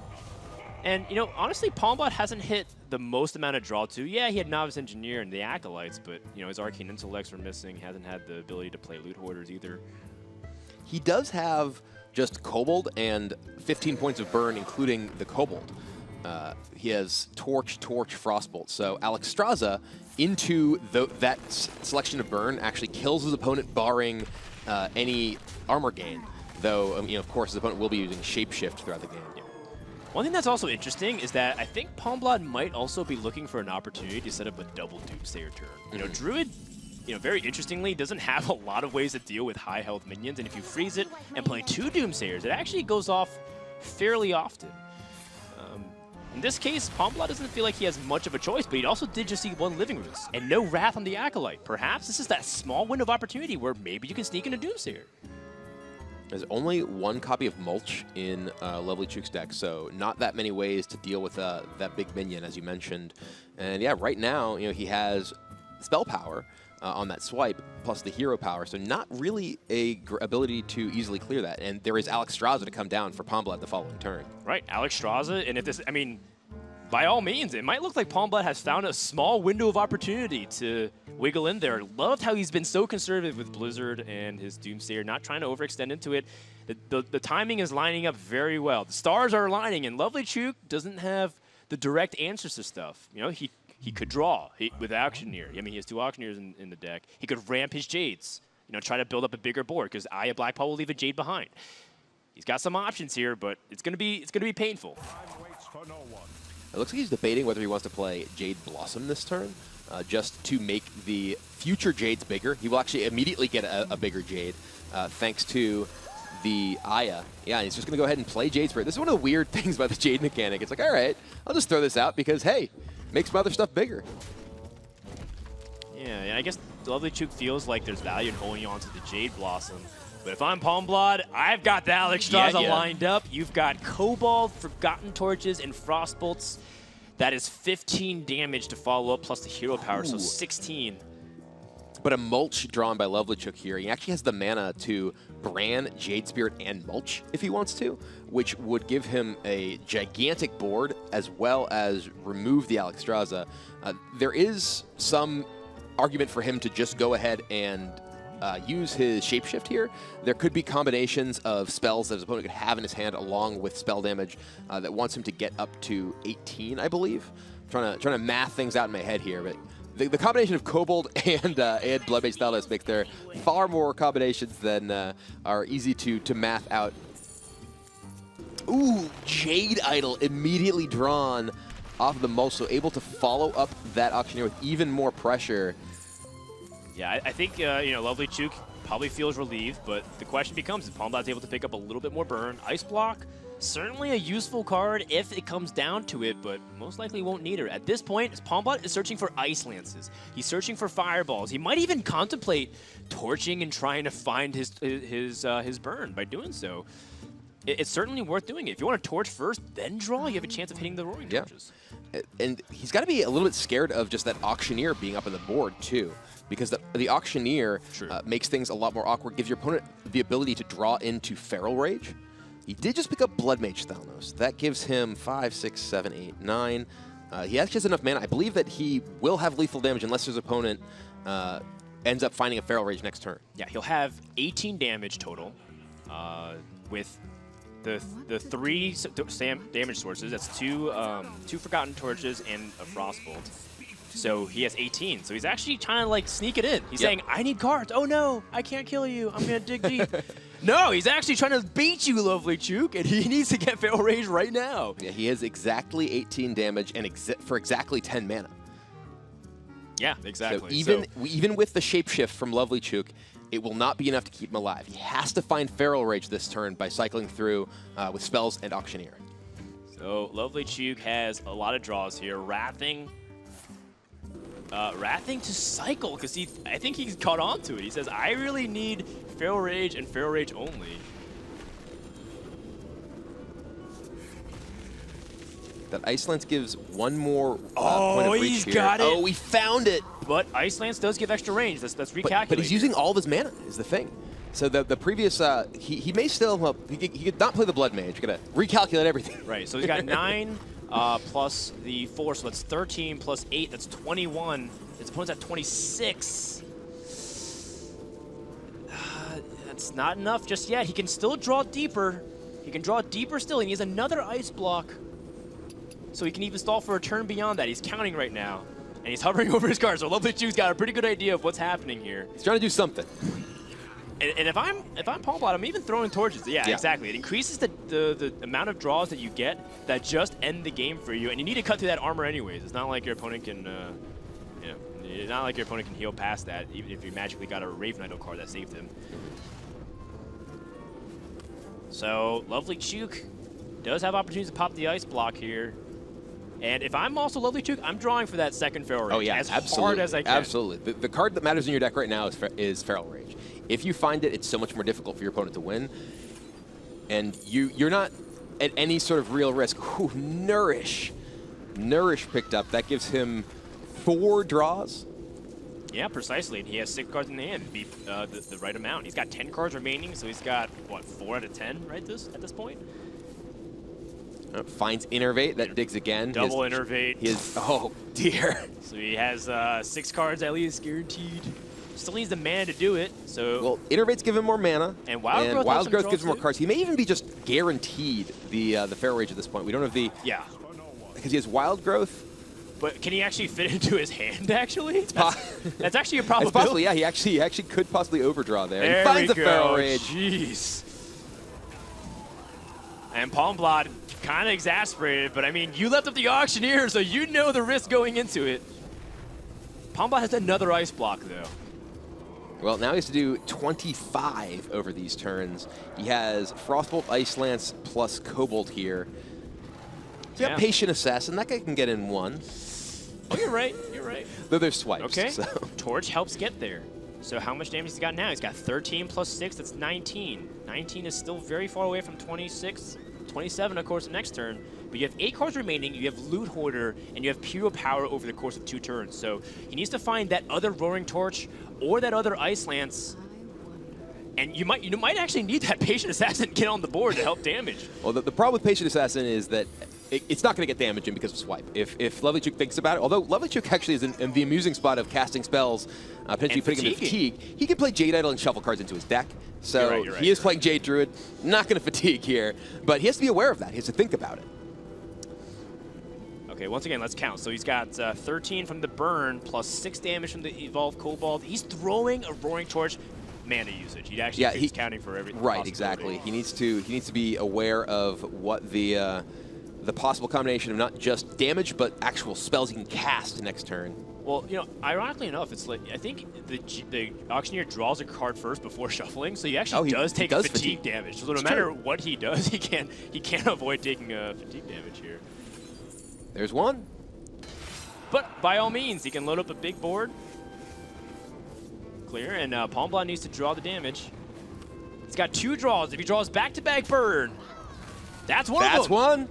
And, you know, honestly, Palmblad hasn't hit the most amount of draw too. Yeah, he had Novice Engineer and the Acolytes, but, you know, his Arcane Intellects were missing. He hasn't had the ability to play Loot Hoarders either. He does have just Kobold and 15 points of burn, including the Kobold. He has Torch, Frostbolt. So Alexstrasza into that selection of burn actually kills his opponent, barring any armor gain. Though, you know, of course, his opponent will be using Shapeshift throughout the game. Yeah. One thing that's also interesting is that I think Palmblad might also be looking for an opportunity to set up a double Doomsayer turn. You know, Druid, you know, very interestingly, doesn't have a lot of ways to deal with high health minions, and if you freeze it and play 2 Doomsayers, it actually goes off fairly often. In this case, Palmblad doesn't feel like he has much of a choice, but he also did just see 1 Living Roots and no Wrath on the Acolyte. Perhaps this is that small window of opportunity where maybe you can sneak in a Doomsayer. There's only 1 copy of Mulch in LovelyChook's deck, so not that many ways to deal with that big minion, as you mentioned. And yeah, right now, you know, he has Spell Power on that swipe, plus the Hero Power, so not really a ability to easily clear that. And there is Alexstrasza to come down for Palmblad the following turn. Right, Alexstrasza, and if this, I mean, by all means, it might look like Palmblad has found a small window of opportunity to wiggle in there. Loved how he's been so conservative with Blizzard and his Doomsayer, not trying to overextend into it. The timing is lining up very well. The stars are aligning, and LovelyChook doesn't have the direct answers to stuff. You know, he could draw with Auctioneer. I mean, he has 2 Auctioneers in the deck. He could ramp his Jades, you know, try to build up a bigger board because Eye of Blackpaw will leave a Jade behind. He's got some options here, but it's gonna be painful. It looks like he's debating whether he wants to play Jade Blossom this turn, just to make the future Jades bigger. He will actually immediately get a bigger Jade, thanks to the Aya. Yeah, and he's just going to go ahead and play Jade Spirit. This is one of the weird things about the Jade mechanic. It's like, all right, I'll just throw this out because, hey, makes my other stuff bigger. Yeah, and I guess LovelyChook feels like there's value in holding on to the Jade Blossom. But if I'm Palmblad, I've got the Alexstrasza lined up. You've got Kobold, Forgotten Torches, and Frostbolts. That is 15 damage to follow up, plus the Hero Power, so 16. But a Mulch drawn by LovelyChook here. He actually has the mana to Bran, Jade Spirit, and Mulch if he wants to, which would give him a gigantic board as well as remove the Alexstrasza. There is some argument for him to just go ahead and use his Shapeshift here. There could be combinations of spells that his opponent could have in his hand along with spell damage that wants him to get up to 18, I believe. I'm trying to math things out in my head here, but the combination of Kobold and Bloodmage Thalos makes there far more combinations than are easy to math out. Ooh, Jade Idol immediately drawn off of the Mulch, so able to follow up that Auctioneer with even more pressure. Yeah, I think, you know, LovelyChook probably feels relieved, but the question becomes if Palmblad's able to pick up a little bit more burn. Ice Block, certainly a useful card if it comes down to it, but most likely won't need her. At this point, Palmblad is searching for Ice Lances. He's searching for Fireballs. He might even contemplate torching and trying to find his burn by doing so. It's certainly worth doing it. If you want to torch first, then draw, you have a chance of hitting the Roaring Torches. And he's got to be a little bit scared of just that Auctioneer being up on the board, too. Because the Auctioneer makes things a lot more awkward, gives your opponent the ability to draw into Feral Rage. He did just pick up Bloodmage Thanos. That gives him 5, 6, 7, 8, 9. He actually has enough mana. I believe that he will have lethal damage unless his opponent ends up finding a Feral Rage next turn. Yeah, he'll have 18 damage total with the 3 damage sources. That's two Forgotten Torches and a Frostbolt. So he has 18. So he's actually trying to like sneak it in. He's saying, I need cards. Oh no, I can't kill you. I'm gonna dig deep. No, he's actually trying to beat you, LovelyChook, and he needs to get Feral Rage right now. Yeah, he has exactly 18 damage and for exactly 10 mana. Yeah, exactly. So even with the Shapeshift from LovelyChook, it will not be enough to keep him alive. He has to find Feral Rage this turn by cycling through with spells and Auctioneer. So LovelyChook has a lot of draws here. Wrathing to cycle, because I think he's caught on to it. He says, I really need Feral Rage and Feral Rage only. That Ice Lance gives one more point of reach he's here. got it. Oh, we found it. But Ice Lance does give extra range. That's recalculated. But he's using all of his mana, is the thing. So the previous, he may still, well, he could not play the Blood Mage. Gotta recalculate everything. Right, so he's got 9 plus the 4, so that's 13 plus 8, that's 21. His opponent's at 26. That's not enough just yet. He can still draw deeper. He can draw deeper still, and he has another Ice Block. So he can even stall for a turn beyond that. He's counting right now, and he's hovering over his card. So LovelyChook's got a pretty good idea of what's happening here. He's trying to do something. And if I'm Palmblad, I'm even throwing torches. Yeah, exactly. It increases the amount of draws that you get that just end the game for you, and you need to cut through that armor anyways. It's not like your opponent can, it's not like your opponent can heal past that, even if you magically got a Raven Idol card that saved him. So LovelyChook does have opportunities to pop the Ice Block here. And if I'm also LovelyChook, I'm drawing for that second Feral Rage as hard as I can. Absolutely. The card that matters in your deck right now is Feral Rage. If you find it, it's so much more difficult for your opponent to win. And you're not at any sort of real risk. Ooh, Nourish. Nourish picked up. That gives him 4 draws. Yeah, precisely. And he has 6 cards in the hand to beat the right amount. He's got 10 cards remaining, so he's got, what, 4 out of 10 right at this point? Finds Innervate, that digs again. Double Innervate. Oh, dear. So he has 6 cards at least guaranteed. Still needs the mana to do it, so... Well, Innervates give him more mana. And Wild Growth gives him more cards. He may even be just guaranteed the Feral Rage at this point. We don't have the... Yeah. Because he has Wild Growth. But can he actually fit into his hand, actually? That's actually a probability. It's possible, yeah. He actually could possibly overdraw there. There he finds we a Feral Rage. Jeez. And Palmblad kind of exasperated, but I mean, you left up the Auctioneer, so you know the risk going into it. Palmblad has another Ice Block, though. Well, now he has to do 25 over these turns. He has Frostbolt, Ice Lance, plus Cobalt here. He's got Patient Assassin. That guy can get in 1. Oh, you're right. You're right. Though there's swipes. Okay. So. Torch helps get there. So how much damage he's got now? He's got 13 plus 6. That's 19. 19 is still very far away from 26. 27, of course, the next turn. But you have 8 cards remaining, you have Loot Hoarder, and you have Pure Power over the course of 2 turns. So he needs to find that other Roaring Torch or that other Ice Lance. And you might actually need that Patient Assassin to get on the board to help damage. Well, the problem with Patient Assassin is that it's not going to get damage in because of swipe. If LovelyChook thinks about it, although LovelyChook actually is in the amusing spot of casting spells, potentially putting him in fatigue, he can play Jade Idol and shuffle cards into his deck. So you're right, he is playing Jade Druid, not going to fatigue here, but he has to be aware of that. He has to think about it. Okay, once again, let's count. So he's got 13 from the burn, plus 6 damage from the Evolved Cobalt. He's throwing a Roaring Torch. Mana usage. He actually he's counting for everything. Right, exactly. He needs to be aware of what the possible combination of not just damage but actual spells he can cast next turn. Well, ironically enough, it's like I think the Auctioneer draws a card first before shuffling, so he actually does take fatigue damage. So no matter what he does, he can't avoid taking fatigue damage here. There's one. But by all means, he can load up a big board. Clear, and Palmblad needs to draw the damage. He's got 2 draws. If he draws back-to-back burn, that's one of them. That's one.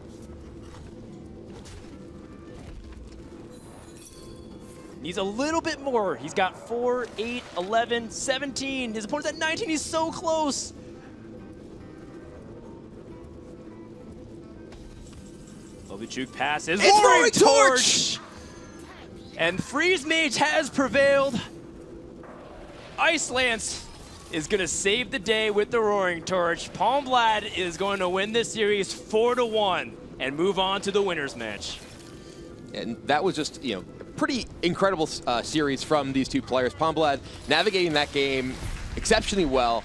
Needs a little bit more. He's got 4, 8, 11, 17. His opponent's at 19. He's so close. LovelyChook passes. It's Roaring Torch! And Freeze Mage has prevailed. Ice Lance is going to save the day with the Roaring Torch. Palmblad is going to win this series 4-1 and move on to the winner's match. And that was just, a pretty incredible series from these 2 players. Palmblad navigating that game exceptionally well,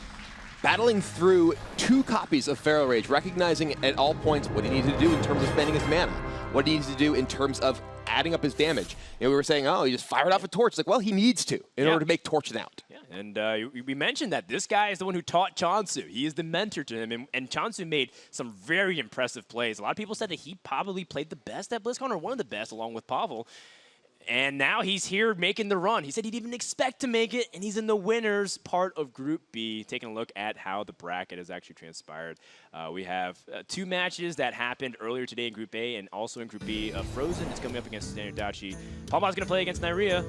battling through 2 copies of Feral Rage, recognizing at all points what he needed to do in terms of spending his mana, what he needs to do in terms of adding up his damage. We were saying, oh, he just fired off a torch. It's like, well, he needs to in order to make Torch out. Yeah, And we mentioned that this guy is the one who taught Chansu. He is the mentor to him, and Chansu made some very impressive plays. A lot of people said that he probably played the best at BlizzCon, or one of the best, along with Pavel. And now he's here making the run. He said he didn't even expect to make it, and he's in the winners part of Group B. Taking a look at how the bracket has actually transpired. We have 2 matches that happened earlier today in Group A and also in Group B. Frozen is coming up against Standard Dachi. Palmblad's going to play against Nyria.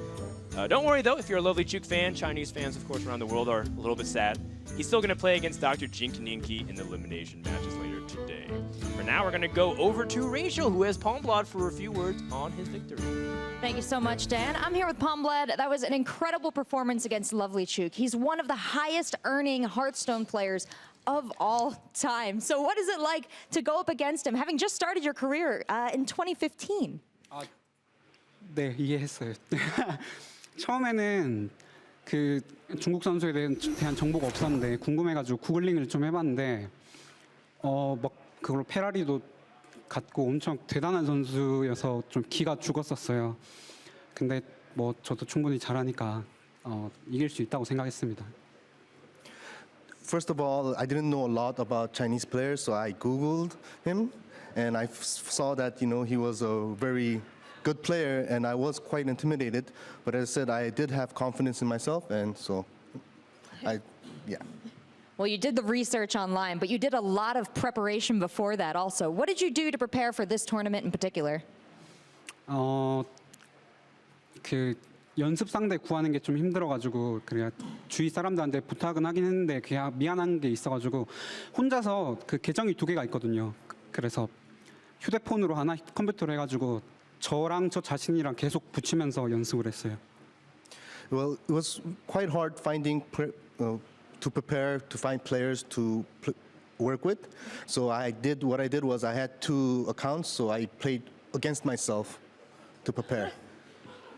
Don't worry, though, if you're a LovelyChook fan. Chinese fans, of course, around the world are a little bit sad. He's still going to play against Dr. Jinkaninki in the elimination matches later today. For now, we're going to go over to Rachel, who has Palmblad, for a few words on his victory. Thank you so much, Dan. I'm here with Palmblad. That was an incredible performance against LovelyChook. He's one of the highest earning Hearthstone players of all time. So what is it like to go up against him, having just started your career in 2015? 네, 이해했어요. 처음에는 그 중국 선수에 대한 정보가 없었는데 궁금해가지고 구글링을 좀 해봤는데 막 그걸로 페라리도 갖고 엄청 대단한 선수여서 좀 기가 죽었었어요. 근데 뭐 저도 충분히 잘하니까 이길 수 있다고 생각했습니다. First of all, I didn't know a lot about Chinese players, so I Googled him, and I saw that he was a very good player, and I was quite intimidated. But as I said, I did have confidence in myself, and so yeah. Well, you did the research online, but you did a lot of preparation before that also. What did you do to prepare for this tournament in particular? 그 연습 상대 구하는 게 좀 힘들어가지고 그냥 주위 사람들한테 부탁은 하긴 했는데 그냥 미안한 게 있어가지고 혼자서 그 계정이 2개가 있거든요. 그래서 휴대폰으로 하나, 컴퓨터로 해가지고 저랑 저 자신이랑 계속 붙이면서 연습을 했어요. Well, it was quite hard finding to prepare to find players to work with. So what I did was I had 2 accounts, so I played against myself to prepare.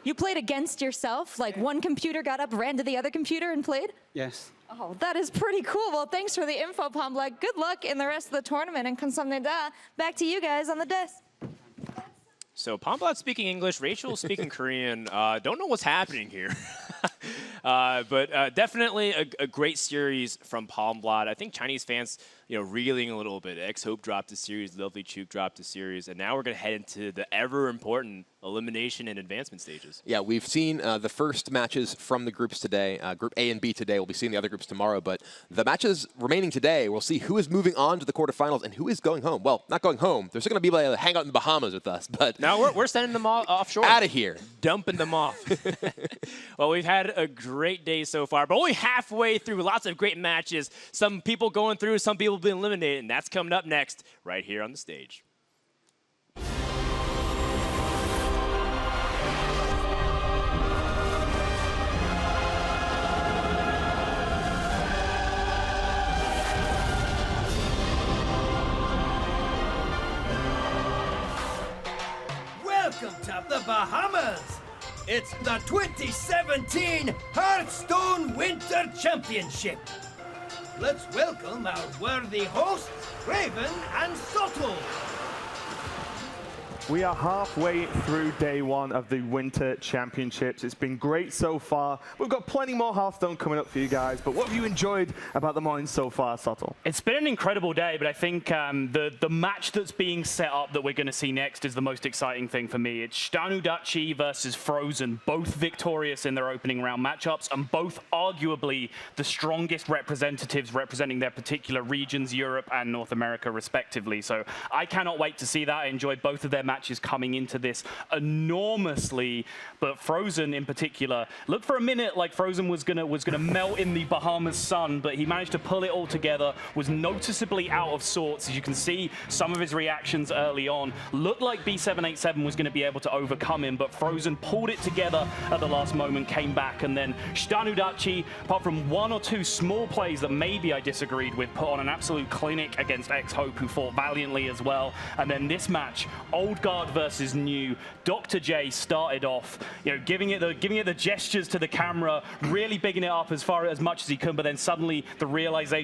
You played against yourself? Like one computer got up, ran to the other computer and played? Yes. Oh, that is pretty cool. Well, thanks for the info, Palmblad. Good luck in the rest of the tournament, and 감사합니다. Back to you guys on the desk. So Palmblad speaking English, Rachel speaking Korean. Don't know what's happening here. But definitely a great series from Palmblad. I think Chinese fans, reeling a little bit. X-Hope dropped a series, LovelyChook dropped a series, and now we're going to head into the ever-important elimination and advancement stages. Yeah, we've seen the first matches from the groups today. Group A and B today. We'll be seeing the other groups tomorrow. But the matches remaining today, we'll see who is moving on to the quarterfinals and who is going home. Well, not going home. They're still going to be able to hang out in the Bahamas with us. But now we're sending them offshore. Out of here. Dumping them off. Well, we've had a great day so far, but only halfway through. Lots of great matches. Some people going through, some people being eliminated, and that's coming up next right here on the stage. Welcome to the Bahamas. It's the 2017 Hearthstone Winter Championship. Let's welcome our worthy hosts, Raven and Soto. We are halfway through day 1 of the Winter Championships. It's been great so far. We've got plenty more Hearthstone coming up for you guys, but what have you enjoyed about the morning so far, Soto? It's been an incredible day, but I think the match that's being set up that we're going to see next is the most exciting thing for me. It's Dachi versus Frozen, both victorious in their opening round matchups, and both arguably the strongest representatives representing their particular regions, Europe and North America, respectively. So I cannot wait to see that. I enjoyed both of their matches coming into this enormously, but Frozen in particular looked for a minute like Frozen was gonna melt in the Bahamas sun, but he managed to pull it all together, was noticeably out of sorts. As you can see, some of his reactions early on looked like B787 was going to be able to overcome him, but Frozen pulled it together at the last moment, came back, and then Dachi, apart from 1 or 2 small plays that maybe I disagreed with, put on an absolute clinic against X-Hope, who fought valiantly as well. And then this match, Old Guard versus New. Dr. J started off, giving it the gestures to the camera, really bigging it up as much as he could, but then suddenly the realization